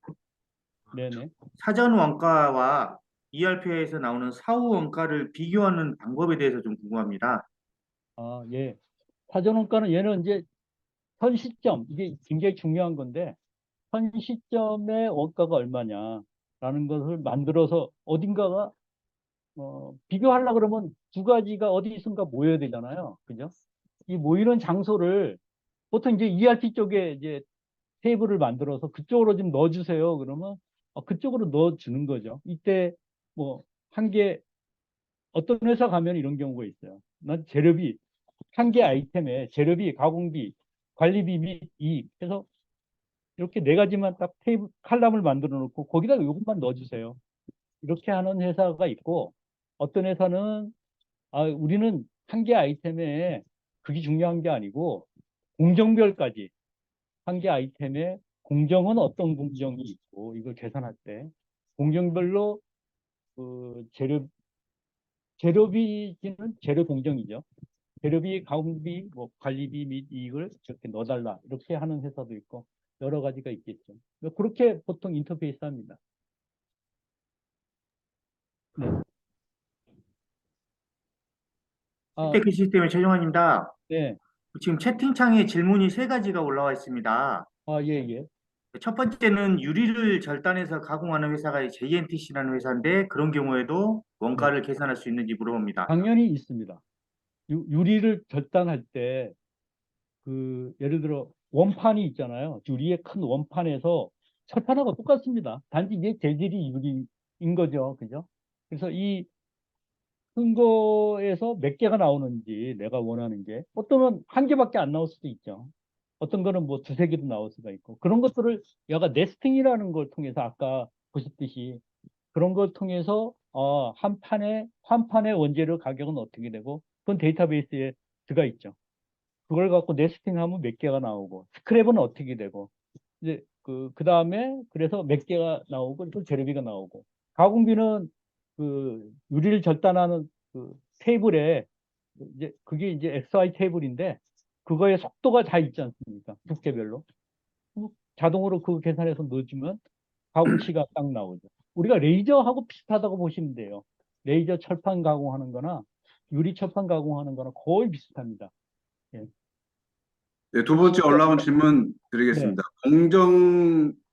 네네. 사전 원가와 ERP에서 나오는 사후 원가를 비교하는 방법에 대해서 좀 궁금합니다. 아, 예. 사전원가는 얘는 이제 현 시점, 이게 굉장히 중요한 건데, 현 시점의 원가가 얼마냐라는 것을 만들어서 어딘가가, 비교하려고 그러면 두 가지가 어디선가 모여야 되잖아요. 그죠? 이 모이는 장소를 보통 이제 ERP 쪽에 이제 테이블을 만들어서 그쪽으로 좀 넣어주세요. 그러면 그쪽으로 넣어주는 거죠. 이때 뭐, 한 개, 어떤 회사 가면 이런 경우가 있어요. 난 재료비, 한 개 아이템에 재료비, 가공비, 관리비 및 이익 해서 이렇게 네 가지만 딱 테이블 칼럼을 만들어 놓고 거기다가 이것만 넣어주세요. 이렇게 하는 회사가 있고, 어떤 회사는 우리는 한 개 아이템에 그게 중요한 게 아니고 공정별까지 한 개 아이템에 공정은 어떤 공정이 있고 이걸 계산할 때 공정별로 그 재료비는 재료 공정이죠. 재료비, 가공비, 뭐 관리비 및 이익을 이렇게 넣어달라 이렇게 하는 회사도 있고 여러 가지가 있겠죠. 그렇게 보통 인터페이스 합니다. 네. 아, 시테크 시스템의 최종환입니다. 네. 지금 채팅창에 질문이 세 가지가 올라와 있습니다. 아, 예, 예. 첫 번째는 유리를 절단해서 가공하는 회사가 JNTC라는 회사인데 그런 경우에도 네. 원가를 계산할 수 있는지 물어봅니다. 당연히 있습니다. 유리를 절단할 때 예를 들어 원판이 있잖아요. 유리의 큰 원판에서 철판하고 똑같습니다. 단지 이게 재질이 유리인 거죠. 그죠? 그래서 이 큰 거에서 몇 개가 나오는지 내가 원하는 게 어떤 한 개밖에 안 나올 수도 있죠. 어떤 거는 뭐 두세 개도 나올 수가 있고 그런 것들을 얘가 네스팅이라는 걸 통해서 아까 보셨듯이 그런 걸 통해서 한 판의 원재료 가격은 어떻게 되고 그건 데이터베이스에 들어가 있죠. 그걸 갖고 네스팅하면 몇 개가 나오고 스크랩은 어떻게 되고 이제 그 다음에 그래서 몇 개가 나오고 또 재료비가 나오고 가공비는 유리를 절단하는 테이블에 이제 그게 이제 XY 테이블인데 그거의 속도가 다 있지 않습니까? 두께별로 자동으로 그 계산해서 넣어주면 가공치가 딱 나오죠. 우리가 레이저하고 비슷하다고 보시면 돼요. 레이저 철판 가공하는 거나 유리 철판 가공하는 거나 거의 비슷합니다. 예. 네, 두 번째 올라온 질문 네, 드리겠습니다.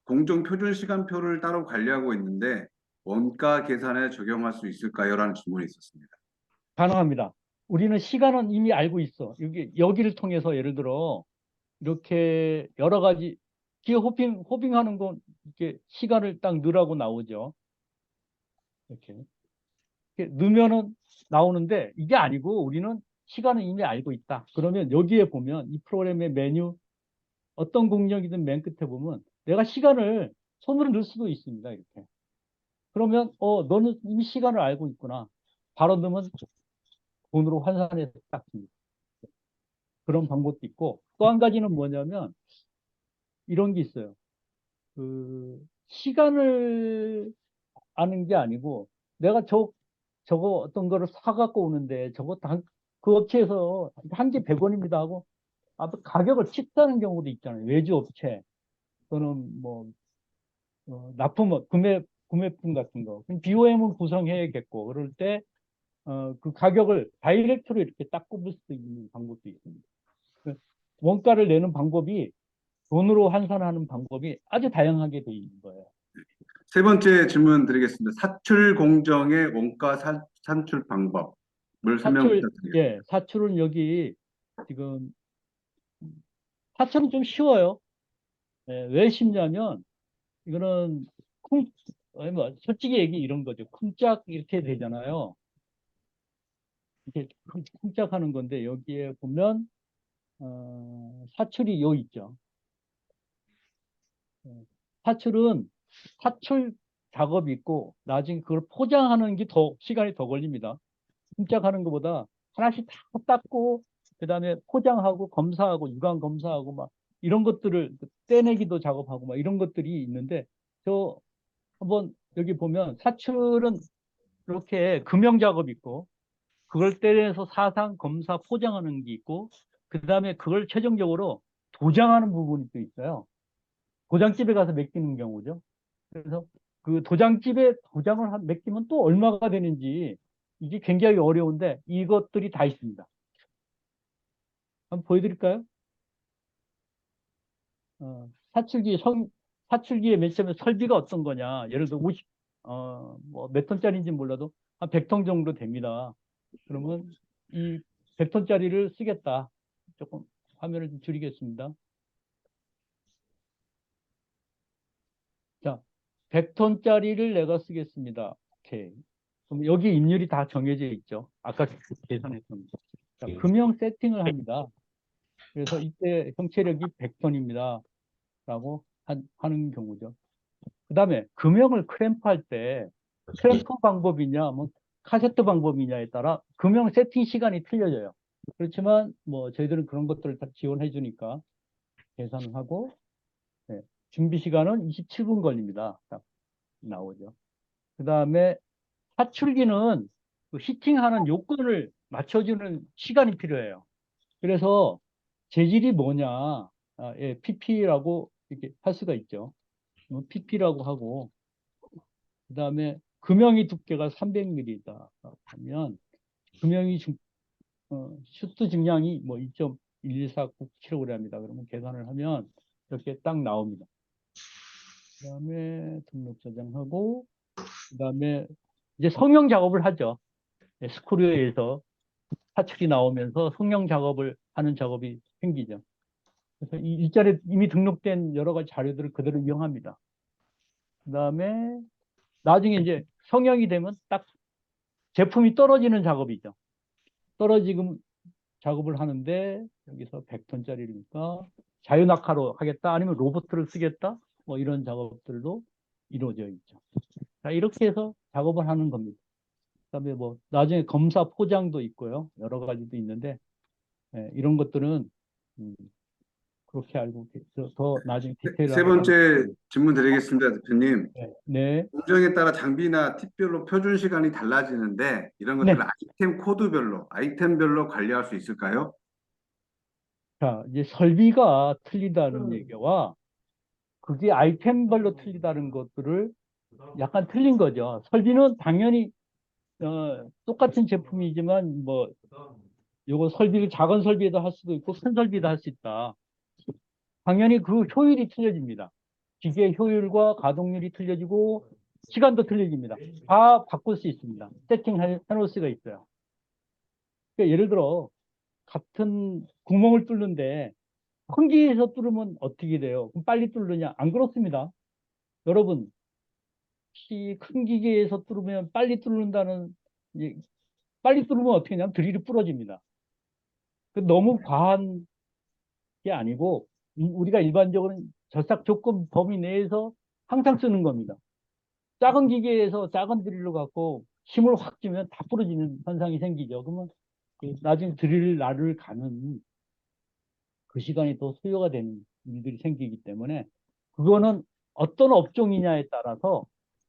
공정 표준 시간표를 따로 관리하고 있는데 원가 계산에 적용할 수 있을까요? 라는 질문이 있었습니다. 가능합니다. 우리는 시간은 이미 알고 있어. 여기를 통해서 예를 들어 이렇게 여러 가지 기어 호핑하는 건 이렇게 시간을 딱 넣으라고 나오죠. 이렇게 넣으면은 나오는데 이게 아니고 우리는 시간은 이미 알고 있다. 그러면 여기에 보면 이 프로그램의 메뉴 어떤 공정이든 맨 끝에 보면 내가 시간을 손으로 넣을 수도 있습니다. 이렇게. 그러면 너는 이미 시간을 알고 있구나. 바로 넣으면 돈으로 환산해서 딱 줍니다. 그런 방법도 있고 또 한 가지는 뭐냐면 이런 게 있어요. 시간을 아는 게 아니고 내가 저거 어떤 거를 사갖고 오는데 그 업체에서 한 개 100원입니다 하고 또 가격을 찍다는 경우도 있잖아요. 외주 업체 또는 뭐 납품 구매품 같은 거. 그럼 BOM은 구성해야겠고 그럴 때 그 가격을 다이렉트로 이렇게 딱 꼽을 수 있는 방법도 있습니다. 원가를 내는 방법이 돈으로 환산하는 방법이 아주 다양하게 돼 있는 거예요. 세 번째 질문 드리겠습니다. 사출 공정의 원가 산출 방법을 설명 부탁드리겠습니다. 예, 사출은 여기 지금 사출은 좀 쉬워요. 예, 왜 쉽냐면 이거는 뭐 솔직히 얘기 이런 거죠. 쿵짝 이렇게 되잖아요. 이렇게 쿵짝 하는 건데 여기에 보면 사출이 요 있죠. 예, 사출은 사출 작업이 있고 나중에 그걸 포장하는 게 시간이 더 걸립니다. 쿵짝하는 것보다 하나씩 다 닦고 그다음에 포장하고 검사하고 유관 검사하고 막 이런 것들을 떼내기도 작업하고 막 이런 것들이 있는데 저 한번 여기 보면 사출은 이렇게 금형 작업이 있고 그걸 떼내서 사상 검사 포장하는 게 있고 그 다음에 그걸 최종적으로 도장하는 부분이 또 있어요. 도장집에 가서 맡기는 경우죠. 그래서 그 도장집에 도장을 맡기면 또 얼마가 되는지 이게 굉장히 어려운데 이것들이 다 있습니다. 한번 보여드릴까요? 사출기에 맨 처음에 설비가 어떤 거냐. 예를 들어 뭐 몇 톤짜리인지 몰라도 한 100톤 정도 됩니다. 그러면 이 100톤짜리를 쓰겠다. 조금 화면을 좀 줄이겠습니다. 자, 100톤짜리를 내가 쓰겠습니다. 오케이. 그럼 여기 임률이 다 정해져 있죠. 아까 계산했던 거. 자, 금형 세팅을 합니다. 그래서 이때 형체력이 100톤입니다. 라고 하는 경우죠. 그 다음에 금형을 크램프할 때 크램프 방법이냐, 뭐 카세트 방법이냐에 따라 금형 세팅 시간이 틀려져요. 그렇지만 뭐 저희들은 그런 것들을 다 지원해 주니까 계산을 하고 네, 준비 시간은 27분 걸립니다. 딱 나오죠. 그 다음에 사출기는 그 히팅하는 요건을 맞춰주는 시간이 필요해요. 그래서 재질이 뭐냐, 예, PP라고 이렇게 할 수가 있죠. PP라고 하고, 그 다음에 금형이 두께가 300mm다 하면 금형이 슈트 중량이 뭐 2.1149kg입니다. 그러면 계산을 하면 이렇게 딱 나옵니다. 그 다음에 등록 저장하고, 그 다음에 이제 성형 작업을 하죠. 네, 스크류에서 사출이 나오면서 성형 작업을 하는 작업이 생기죠. 그래서 이 일자리에 이미 등록된 여러 가지 자료들을 그대로 이용합니다. 그 다음에 나중에 이제 성형이 되면 딱 제품이 떨어지는 작업이죠. 떨어지금 작업을 하는데 여기서 100톤짜리니까 자유낙하로 하겠다 아니면 로봇을 쓰겠다 뭐 이런 작업들도 이루어져 있죠. 자, 이렇게 해서 작업을 하는 겁니다. 그다음에 뭐 나중에 검사 포장도 있고요. 여러 가지도 있는데 예, 이런 것들은 그렇게 알고 더 나중에 세 디테일하게 번째 질문 드리겠습니다, 대표님. 네, 네, 공정에 따라 장비나 팁별로 표준 시간이 달라지는데 이런 것들을 네. 아이템 코드별로, 아이템별로 관리할 수 있을까요? 자, 이제 설비가 틀리다는 얘기와 그게 아이템별로 틀리다는 것들을 약간 틀린 거죠. 설비는 당연히 똑같은 제품이지만 뭐 요거 설비를 작은 설비에도 할 수도 있고 큰 설비도 할 수 있다. 당연히 그 효율이 틀려집니다. 기계 효율과 가동률이 틀려지고 시간도 틀려집니다. 다 바꿀 수 있습니다. 세팅해 놓을 수가 있어요. 그러니까 예를 들어 같은 구멍을 뚫는데 큰 기계에서 뚫으면 어떻게 돼요? 그럼 빨리 뚫느냐? 안 그렇습니다. 여러분, 혹시 큰 기계에서 뚫으면 빨리 뚫는다는 빨리 뚫으면 어떻게 하냐면 드릴이 부러집니다. 그 너무 과한 게 아니고 우리가 일반적으로 절삭 조건 범위 내에서 항상 쓰는 겁니다. 작은 기계에서 작은 드릴로 갖고 힘을 확 주면 다 부러지는 현상이 생기죠. 그러면 나중에 드릴 날을 가는 그 시간이 더 소요가 되는 일들이 생기기 때문에 그거는 어떤 업종이냐에 따라서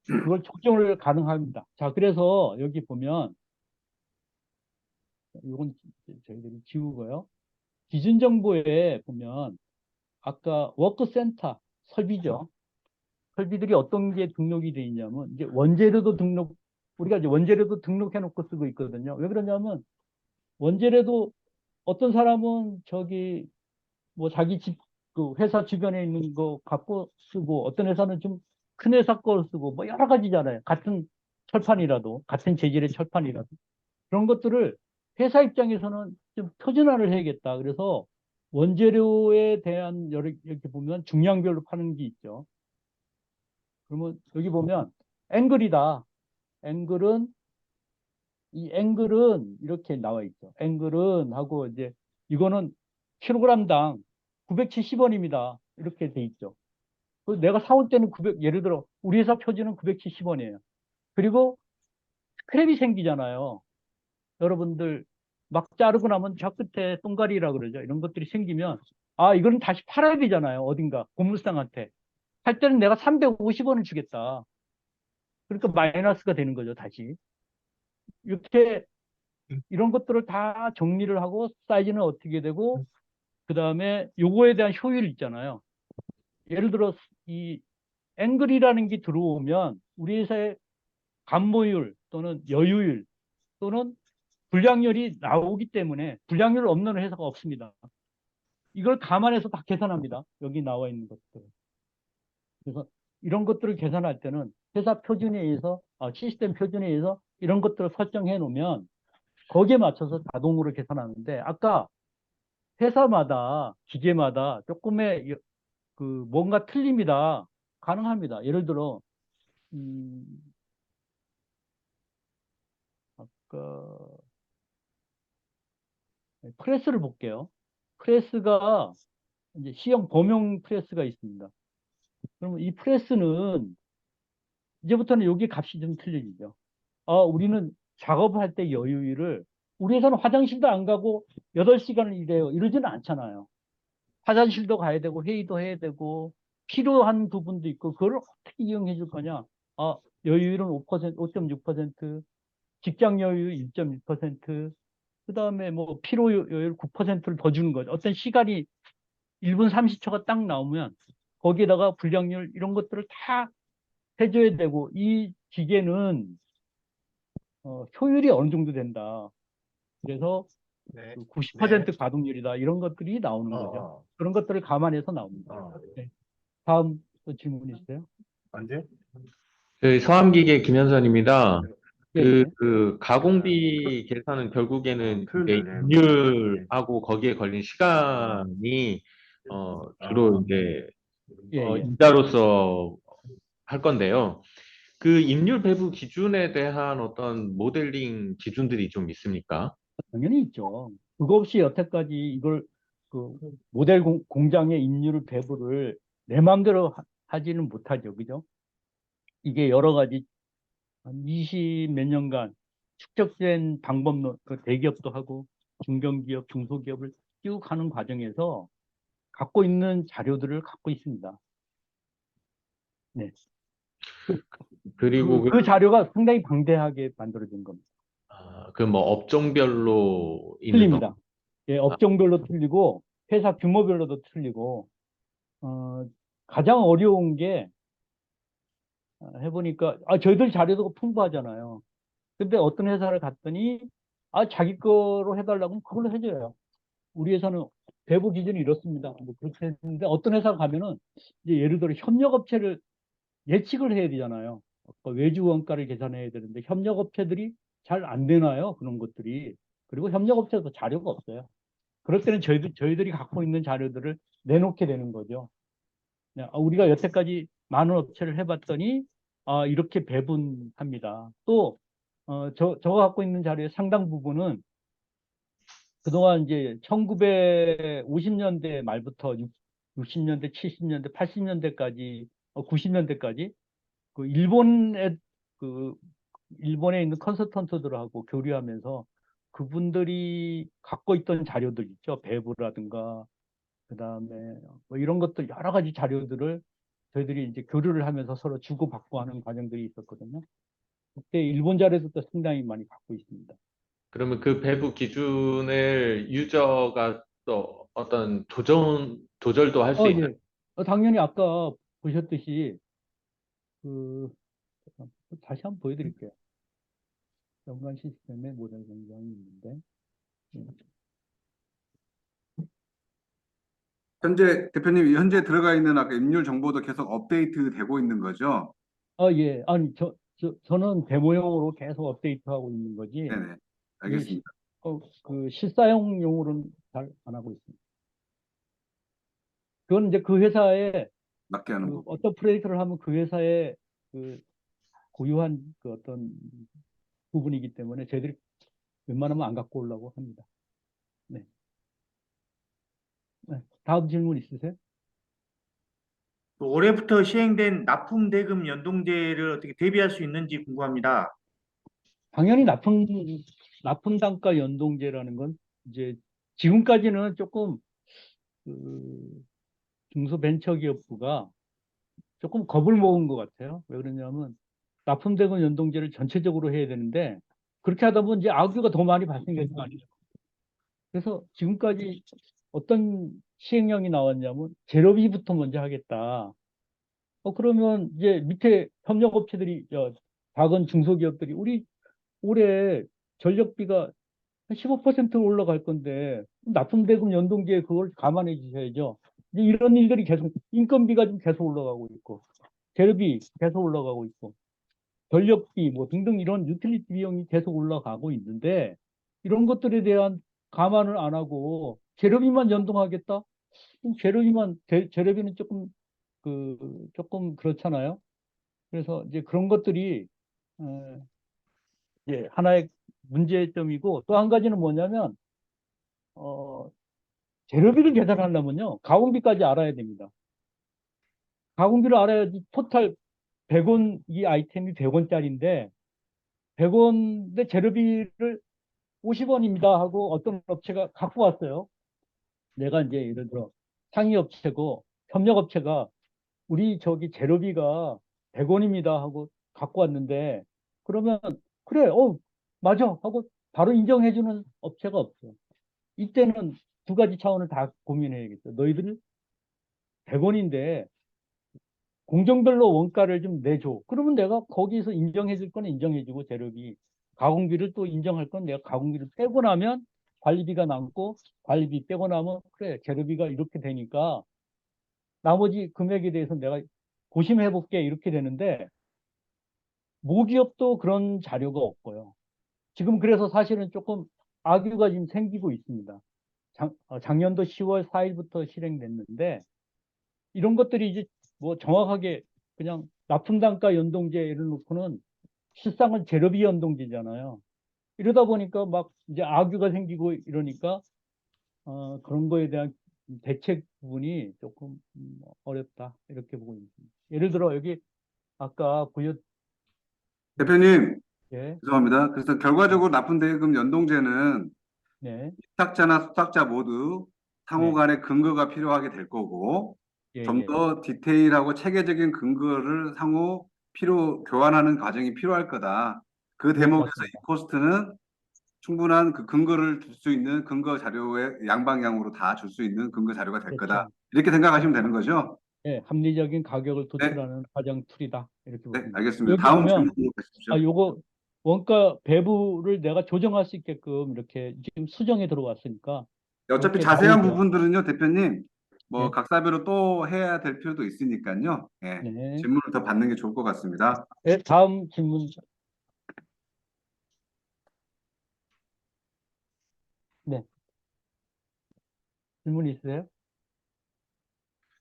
그걸 조정을 가능합니다. 자, 그래서 여기 보면 이건 저희들이 지우고요. 기준 정보에 보면 아까 워크센터 설비죠. 설비들이 어떤 게 등록이 돼 있냐면 이제 원재료도 등록 우리가 이제 원재료도 등록해 놓고 쓰고 있거든요. 왜 그러냐면 원재료도 어떤 사람은 저기 뭐 자기 집 그 회사 주변에 있는 거 갖고 쓰고 어떤 회사는 좀 큰 회사 걸 쓰고 뭐 여러 가지잖아요. 같은 철판이라도 같은 재질의 철판이라도 그런 것들을 회사 입장에서는 좀 표준화를 해야겠다. 그래서 원재료에 대한 이렇게 보면 중량별로 파는 게 있죠. 그러면 여기 보면 앵글이다. 앵글은 이 앵글은 이렇게 나와 있죠. 앵글은 하고 이제 이거는 킬로그램당 970원입니다. 이렇게 돼 있죠. 내가 사올 때는 예를 들어 우리 회사 표준은 970원이에요. 그리고 스크랩이 생기잖아요. 여러분들 막 자르고 나면 저 끝에 똥가리라 그러죠. 이런 것들이 생기면 아, 이거는 다시 팔아야 되잖아요. 어딘가 고물상한테. 할 때는 내가 350원을 주겠다. 그러니까 마이너스가 되는 거죠, 다시. 이렇게 이런 것들을 다 정리를 하고 사이즈는 어떻게 되고 그다음에 요거에 대한 효율 있잖아요. 예를 들어 이 앵글이라는 게 들어오면 우리 회사의 감모율 또는 여유율 또는 불량률이 나오기 때문에 불량률 없는 회사가 없습니다. 이걸 감안해서 다 계산합니다. 여기 나와 있는 것들. 그래서 이런 것들을 계산할 때는 회사 표준에 의해서 시스템 표준에 의해서 이런 것들을 설정해 놓으면 거기에 맞춰서 자동으로 계산하는데 아까 회사마다 기계마다 조금의 그 뭔가 틀립니다. 가능합니다. 예를 들어 음, 아까 프레스를 볼게요. 프레스가 이제 C형 범용 프레스가 있습니다. 그러면 이 프레스는 이제부터는 여기 값이 좀 틀려지죠. 우리는 작업할 때 여유를 우리 회사는 화장실도 안 가고 8시간을 일해요. 이러지는 않잖아요. 화장실도 가야 되고 회의도 해야 되고 필요한 부분도 있고 그걸 어떻게 이용해 줄 거냐? 여유율은 5%, 5.6%, 직장 여유 1.1%, 그다음에 뭐 피로 여율 9%를 더 주는 거죠. 어떤 시간이 1분 30초가 딱 나오면 거기에다가 불량률 이런 것들을 다 해줘야 되고 이 기계는 효율이 어느 정도 된다. 그래서 네. 그 90% 가동률이다. 이런 것들이 나오는 거죠. 그런 것들을 감안해서 나옵니다. 네. 다음 또 질문 있어요? 그 서암기계 김현선입니다. 예, 예. 그 가공비 계산은 결국에는 이제 인율하고 거기에 걸린 시간이 주로 이제 예, 예. 이자로서 할 건데요. 그 임률 배부 기준에 대한 어떤 모델링 기준들이 좀 있습니까? 당연히 있죠. 그거 없이 여태까지 이걸 그 모델 공장의 인율 배부를 내 마음대로 하지는 못하죠. 그죠? 이게 여러 가지 한 20 몇 년간 축적된 방법론, 그 대기업도 하고 중견기업, 중소기업을 쭉 하는 과정에서 갖고 있는 자료들을 갖고 있습니다. 네. 그리고 그 자료가 상당히 방대하게 만들어진 겁니다. 그 뭐 업종별로 있는 틀립니다. 예, 업종별로 틀리고 회사 규모별로도 틀리고 가장 어려운 게 해보니까 저희들 자료도 풍부하잖아요. 근데 어떤 회사를 갔더니 자기 거로 해달라고 하면 그걸로 해줘요. 우리 회사는 배부 기준이 이렇습니다. 뭐 그렇게 했는데 어떤 회사 가면은 이제 예를 들어 협력업체를 예측을 해야 되잖아요. 외주 원가를 계산해야 되는데 협력업체들이 잘 안 되나요? 그런 것들이. 그리고 협력업체도 자료가 없어요. 그럴 때는 저희들이 갖고 있는 자료들을 내놓게 되는 거죠. 네, 우리가 여태까지 많은 업체를 해봤더니 이렇게 배분합니다. 또 저가 갖고 있는 자료의 상당 부분은 그동안 이제 1950년대 말부터 60년대, 70년대, 80년대까지, 90년대까지 그 그 일본에 있는 컨설턴트들하고 교류하면서 그분들이 갖고 있던 자료들 있죠. 배부라든가 그다음에 뭐 이런 것들 여러 가지 자료들을 저희들이 이제 교류를 하면서 서로 주고받고 하는 과정들이 있었거든요. 그때 일본 자료도 상당히 많이 갖고 있습니다. 그러면 그 배부 기준을 유저가 또 어떤 조절도 할 수 있는 예. 당연히 아까 보셨듯이 그 다시 한번 보여드릴게요. 연관 시스템의 모델 공장이 있는데 예. 현재 대표님 현재 들어가 있는 아까 임률 정보도 계속 업데이트 되고 있는 거죠? 예. 아니 저는 데모용으로 계속 업데이트하고 있는 거지. 네네. 이 알겠습니다. 그 실사용용으로는 잘 안 하고 있습니다. 그건 이제 그 회사의 맞게 하는 그 거. 어떤 프로젝트를 하면 그 회사의 그 고유한 그 어떤 부분이기 때문에 저희들이 웬만하면 안 갖고 오려고 합니다. 네. 네. 다음 질문 있으세요? 또 올해부터 시행된 납품 대금 연동제를 어떻게 대비할 수 있는지 궁금합니다. 당연히 납품 단가 연동제라는 건 이제 지금까지는 조금 그 중소벤처기업부가 조금 겁을 먹은 것 같아요. 왜 그러냐면 납품대금 연동제를 전체적으로 해야 되는데 그렇게 하다 보면 이제 악유가 더 많이 발생될 거 아니에요. 그래서 지금까지 어떤 시행령이 나왔냐면 재료비부터 먼저 하겠다. 그러면 이제 밑에 협력업체들이, 작은 중소기업들이 우리 올해 전력비가 한 15% 올라갈 건데 납품대금 연동제에 그걸 감안해 주셔야죠. 이제 이런 일들이 계속 인건비가 좀 계속 올라가고 있고 재료비 계속 올라가고 있고 전력비 뭐 등등 이런 유틸리티 비용이 계속 올라가고 있는데 이런 것들에 대한 감안을 안 하고 재료비만 연동하겠다? 그럼 재료비는 조금 그렇잖아요. 그래서 이제 그런 것들이 어, 이제 하나의 문제점이고 또 한 가지는 뭐냐면 어, 재료비를 계산하려면요 가공비까지 알아야 됩니다. 가공비를 알아야지 토탈 100원 이 아이템이 100원짜리인데 100원인데 재료비를 50원입니다 하고 어떤 업체가 갖고 왔어요. 내가 이제 예를 들어 상위 업체고 협력 업체가 우리 저기 재료비가 100원입니다 하고 갖고 왔는데 그러면 그래 맞아 하고 바로 인정해주는 업체가 없어요. 이때는 두 가지 차원을 다 고민해야겠죠. 너희들 100원인데 공정별로 원가를 좀 내줘. 그러면 내가 거기서 인정해줄 거는 인정해주고 재료비, 가공비를 또 인정할 건 내가 가공비를 빼고 나면 관리비가 남고 관리비 빼고 나면 그래 재료비가 이렇게 되니까 나머지 금액에 대해서 내가 고심해 볼게 이렇게 되는데 모기업도 그런 자료가 없고요. 지금 그래서 사실은 조금 악유가 지금 생기고 있습니다. 작년도 10월 4일부터 실행됐는데 이런 것들이 이제 뭐 정확하게 그냥 납품단가 연동제를 놓고는 실상은 재료비 연동제잖아요. 이러다 보니까 막 이제 악유가 생기고 이러니까 그런 거에 대한 대책 부분이 조금 어렵다 이렇게 보고 있습니다. 예를 들어 여기 아까 보여 대표님, 예, 죄송합니다. 그래서 결과적으로 납품대금 연동제는 네, 수탁자나 수탁자 모두 상호 네, 간의 근거가 필요하게 될 거고, 예, 좀 예, 더 디테일하고 체계적인 근거를 상호 교환하는 과정이 필요할 거다. 그 네, 대목에서 이 맞습니다. 코스트는 충분한 그 근거를 줄 수 있는 근거 자료의 양방향으로 다 줄 수 있는 근거 자료가 될 거다. 그렇죠. 이렇게 생각하시면 되는 거죠? 예, 합리적인 가격을 네, 도출하는 가장 툴이다 이렇게 네, 보십니다. 알겠습니다. 여기 다음 보면 질문으로 가십시오. 요거 원가 배부를 내가 조정할 수 있게끔 이렇게 지금 수정에 들어왔으니까 어차피 이렇게 자세한 나오죠. 부분들은요, 대표님, 뭐 예, 각사별로 또 해야 될 필요도 있으니까요. 예, 네. 질문을 더 받는 게 좋을 것 같습니다. 예, 다음 질문. 네, 질문 있으세요?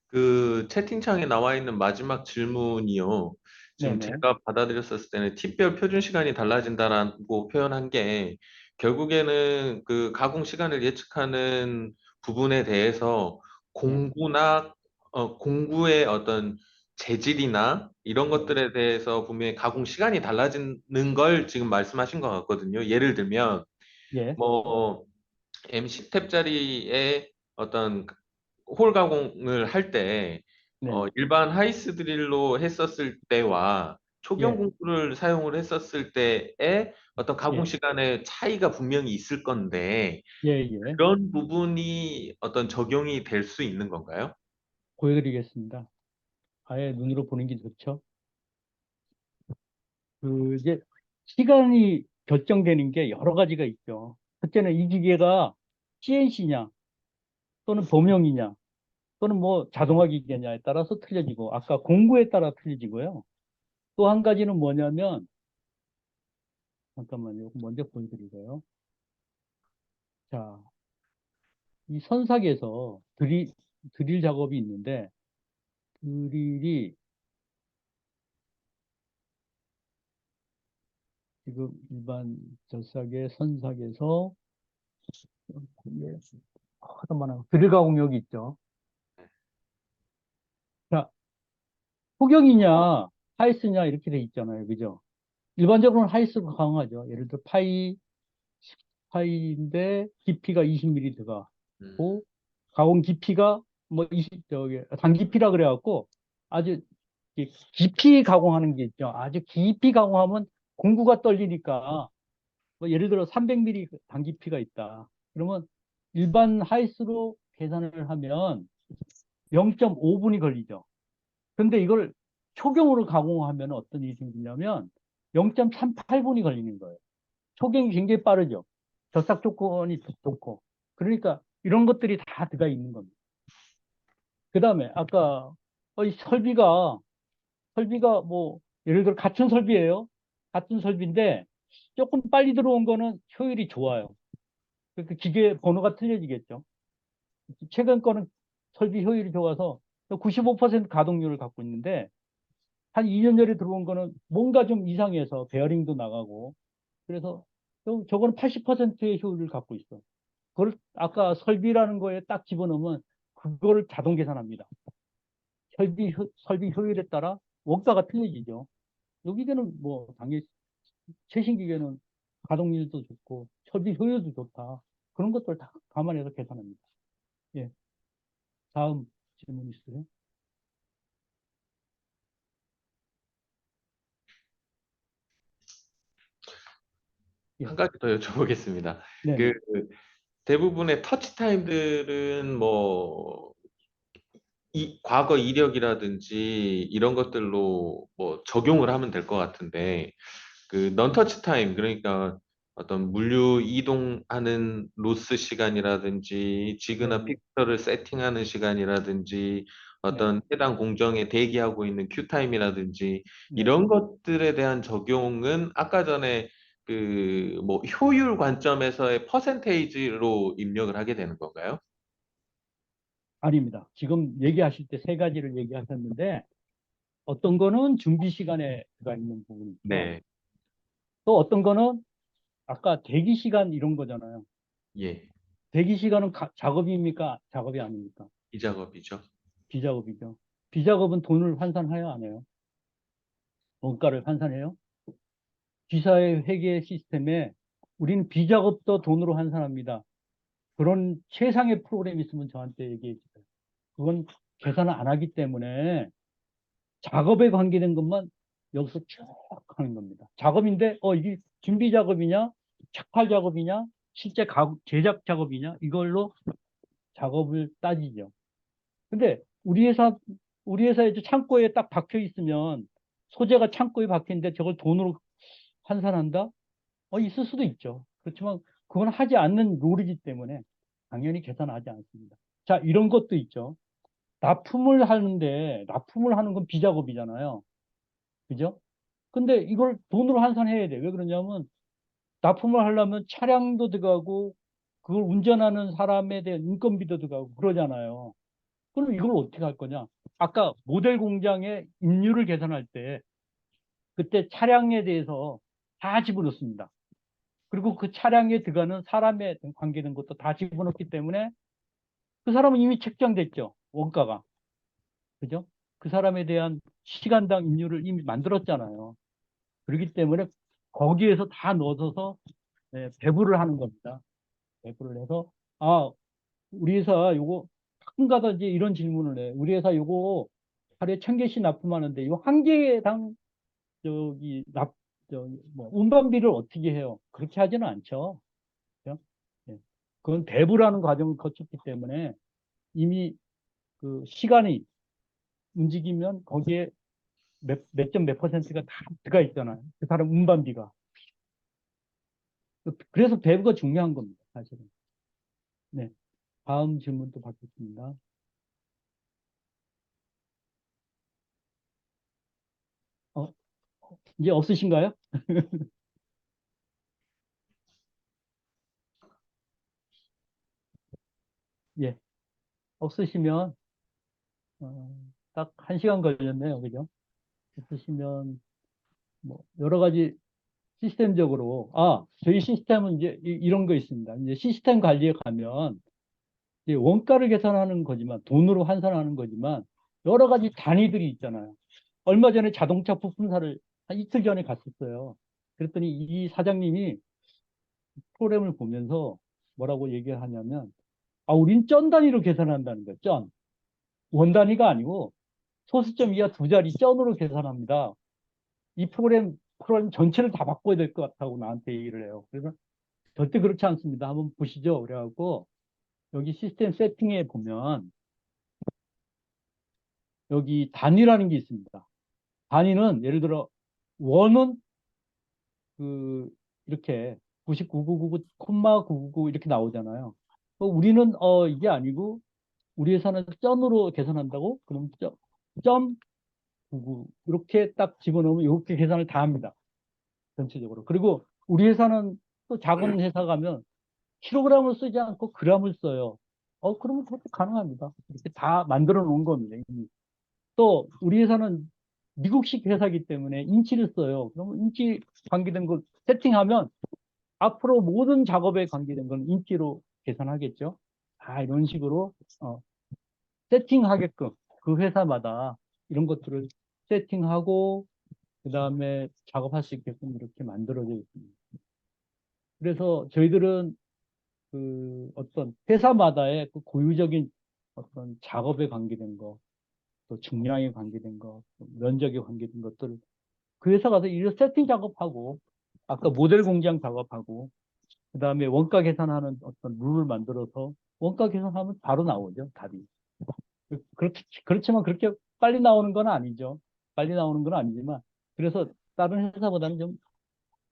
그 채팅창에 나와 있는 마지막 질문이요. 지금 네네. 제가 받아들였었을 때는 팁별 표준 시간이 달라진다라고 표현한 게 결국에는 그 가공 시간을 예측하는 부분에 대해서 네, 공구의 어떤 재질이나 이런 네, 것들에 대해서 분명히 가공 시간이 달라지는 걸 지금 말씀하신 것 같거든요. 예를 들면 예, 뭐 MC 탭짜리의 어떤 홀 가공을 할 때 네, 일반 하이스 드릴로 했었을 때와 초경 예, 공구를 사용을 했었을 때의 어떤 가공 예, 시간의 차이가 분명히 있을 건데 예, 예. 그런 부분이 어떤 적용이 될 수 있는 건가요? 보여드리겠습니다. 아예 눈으로 보는 게 좋죠. 이제 시간이 결정되는 게 여러 가지가 있죠. 첫째는 이 기계가 CNC냐 또는 범용이냐 또는 뭐 자동화 기계냐에 따라서 틀려지고 아까 공구에 따라 틀려지고요. 또 한 가지는 뭐냐면 잠깐만요. 이거 먼저 보여드리고요. 자, 이 선삭에서 드릴 작업이 있는데 드릴이 지금 일반 젖삭의 선삭에서 하도 많아 드릴 가공력이 있죠. 자, 폭경이냐 하이스냐 이렇게 돼 있잖아요. 그죠? 일반적으로는 하이스가 강하죠. 예를 들어 파이인데 깊이가 20mm 음, 들어가고 가공 깊이가 뭐 저기 단기피라 그래갖고 아주 깊이 가공하는 게 있죠. 아주 깊이 가공하면 공구가 떨리니까 뭐 예를 들어 300mm 단기피가 있다. 그러면 일반 하이스로 계산을 하면 0.5분이 걸리죠. 근데 이걸 초경으로 가공하면 어떤 일이 생기냐면 0.38분이 걸리는 거예요. 초경이 굉장히 빠르죠. 저싹 조건이 좋고. 그러니까 이런 것들이 다 들어가 있는 겁니다. 그 다음에 아까 이 설비가 뭐 예를 들어 같은 설비예요. 같은 설비인데 조금 빨리 들어온 거는 효율이 좋아요. 그 기계 번호가 틀려지겠죠. 최근 거는 설비 효율이 좋아서 95% 가동률을 갖고 있는데 한 2년 전에 들어온 거는 뭔가 좀 이상해서 베어링도 나가고 그래서 저거는 80%의 효율을 갖고 있어. 그걸 아까 설비라는 거에 딱 집어넣으면 그거를 자동 계산합니다. 설비 효율에 따라 원가가 틀려지죠. 요 기계는 뭐 당연히 최신 기계는 가동률도 좋고 설비 효율도 좋다. 그런 것들 다 감안해서 계산합니다. 예. 다음 질문 있으세요? 예. 한 가지 더 여쭤보겠습니다. 네. 그 대부분의 터치 타임들은 뭐 과거 이력이라든지 이런 것들로 뭐 적용을 하면 될 것 같은데 그 non-touch 타임 그러니까 어떤 물류 이동하는 로스 시간이라든지 지그나 네. 픽처를 세팅하는 시간이라든지 네. 어떤 해당 공정에 대기하고 있는 큐 타임이라든지 네. 이런 것들에 대한 적용은 아까 전에 그 뭐 효율 관점에서의 퍼센테이지로 입력을 하게 되는 건가요? 아닙니다. 지금 얘기하실 때 세 가지를 얘기하셨는데 어떤 거는 준비 시간에 들어가 있는 부분이 있고 네, 또 어떤 거는 아까 대기 시간 이런 거잖아요. 예, 대기 시간은 작업입니까? 작업이 아닙니까? 이 작업이죠. 비작업이죠. 비작업은 돈을 환산해요, 안 해요? 원가를 환산해요? 기사의 회계 시스템에 우리는 비작업도 돈으로 환산합니다. 그런 최상의 프로그램이 있으면 저한테 얘기해 주세요. 그건 계산을 안 하기 때문에 작업에 관계된 것만 여기서 쭉 하는 겁니다. 작업인데, 이게 준비 작업이냐, 착발 작업이냐, 실제 제작 작업이냐, 이걸로 작업을 따지죠. 근데 우리 회사에 창고에 딱 박혀 있으면 소재가 창고에 박혀 있는데 저걸 돈으로 환산한다? 있을 수도 있죠. 그렇지만 그건 하지 않는 룰이기 때문에 당연히 계산하지 않습니다. 자, 이런 것도 있죠. 납품을 하는 건 비작업이잖아요. 그죠? 근데 이걸 돈으로 환산해야 돼. 왜 그러냐면 납품을 하려면 차량도 들어가고 그걸 운전하는 사람에 대한 인건비도 들어가고 그러잖아요. 그럼 이걸 어떻게 할 거냐? 아까 모델 공장의 임률을 계산할 때 그때 차량에 대해서 다 집어넣습니다. 그리고 그 차량에 들어가는 사람에 관계된 것도 다 집어넣기 때문에 그 사람은 이미 책정됐죠. 원가가. 그죠? 그 사람에 대한 시간당 임률을 이미 만들었잖아요. 그렇기 때문에 거기에서 다 넣어서 배부를 하는 겁니다. 배부를 해서 우리 회사 요거 가끔가다 이제 이런 질문을 해. 우리 회사 요거 하루에 1000개씩 납품하는데 요 한 개당 저기 저기 뭐 운반비를 어떻게 해요? 그렇게 하지는 않죠. 그죠? 예. 그건 배부라는 과정을 거쳤기 때문에 이미 그 시간이 움직이면 거기에 몇 점 몇 퍼센트가 다 들어가 있잖아요. 그 사람 운반비가. 그래서 배부가 중요한 겁니다. 사실은. 네. 다음 질문도 받겠습니다. 어, 이제 없으신가요? 예. 없으시면 딱 1시간 걸렸네요. 그죠? 없으시면 뭐 여러 가지 시스템적으로 저희 시스템은 이제 이런 거 있습니다. 이제 시스템 관리에 가면 이제 원가를 계산하는 거지만 돈으로 환산하는 거지만 여러 가지 단위들이 있잖아요. 얼마 전에 자동차 부품사를 한 이틀 전에 갔었어요. 그랬더니 이 사장님이 프로그램을 보면서 뭐라고 얘기를 하냐면 아, 우린 전 단위로 계산한다는 거예요. 전. 원 단위가 아니고 소수점 이하 두 자리 전으로 계산합니다. 이 프로그램 전체를 다 바꿔야 될 것 같다고 나한테 얘기를 해요. 그래서 절대 그렇지 않습니다. 한번 보시죠. 그래갖고 여기 시스템 세팅에 보면 여기 단위라는 게 있습니다. 단위는 예를 들어 원은 이렇게 99,999,999 이렇게 나오잖아요. 우리는 이게 아니고 우리 회사는 전으로 계산한다고? 그럼 점 99 이렇게 딱 집어넣으면 이렇게 계산을 다 합니다. 전체적으로. 그리고 우리 회사는 또 작은 회사 가면 킬로그램을 쓰지 않고 g을 써요. 그러면 그것도 가능합니다. 이렇게 다 만들어 놓은 겁니다. 이미. 또 우리 회사는 미국식 회사이기 때문에 인치를 써요. 그러면 인치 관계된 거 세팅하면 앞으로 모든 작업에 관계된 건 인치로 계산하겠죠. 이런 식으로 세팅하게끔 그 회사마다 이런 것들을 세팅하고 그 다음에 작업할 수 있게끔 이렇게 만들어져 있습니다. 그래서 저희들은 어떤 회사마다의 그 고유적인 어떤 작업에 관계된 거, 또 중량에 관계된 거, 또 면적에 관계된 것들 그 회사 가서 이런 세팅 작업하고 아까 모델 공장 작업하고 그 다음에 원가 계산하는 어떤 룰을 만들어서 원가 계산하면 바로 나오죠, 답이. 그렇지만 그렇게 빨리 나오는 건 아니죠. 빨리 나오는 건 아니지만 그래서 다른 회사보다는 좀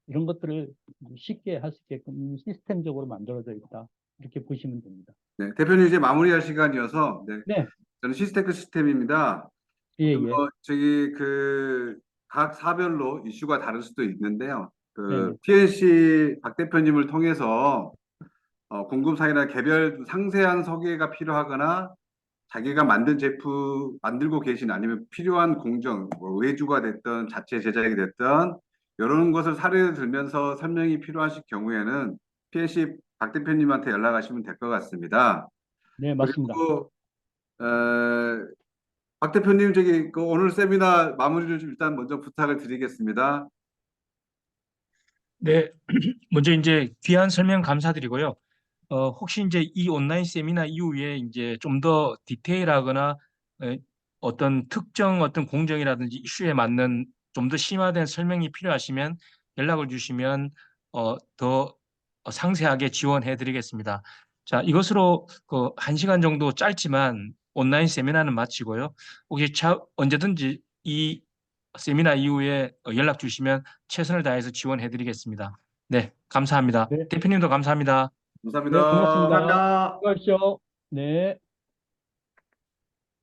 이런 것들을 쉽게 할 수 있게끔 시스템적으로 만들어져 있다. 이렇게 보시면 됩니다. 네, 대표님 이제 마무리할 시간이어서 네, 네, 저는 시스테크 시스템입니다. 예, 예. 저기 각 사별로 이슈가 다를 수도 있는데요. 네네. PNC 박 대표님을 통해서 공급 사이나 개별 상세한 소개가 필요하거나 자기가 만든 제품 만들고 계신 아니면 필요한 공정, 뭐 외주가 됐든 자체 제작이 됐든 이런 것을 사례를 들면서 설명이 필요하실 경우에는 PNC 박 대표님한테 연락하시면 될 것 같습니다. 네, 맞습니다. 그리고 박 대표님 저기 오늘 세미나 마무리를 좀 일단 먼저 부탁을 드리겠습니다. 네, 먼저 이제 귀한 설명 감사드리고요. 혹시 이제 이 온라인 세미나 이후에 이제 좀 더 디테일하거나 어떤 특정 어떤 공정이라든지 이슈에 맞는 좀 더 심화된 설명이 필요하시면 연락을 주시면 더 상세하게 지원해 드리겠습니다. 자, 이것으로 1시간 정도 짧지만 온라인 세미나는 마치고요. 혹시 언제든지 이 세미나 이후에 연락 주시면 최선을 다해서 지원해 드리겠습니다. 네, 감사합니다. 네, 대표님도 감사합니다. 네, 감사합니다. 고맙습니다. 감사합니다. 수고하십시오. 네.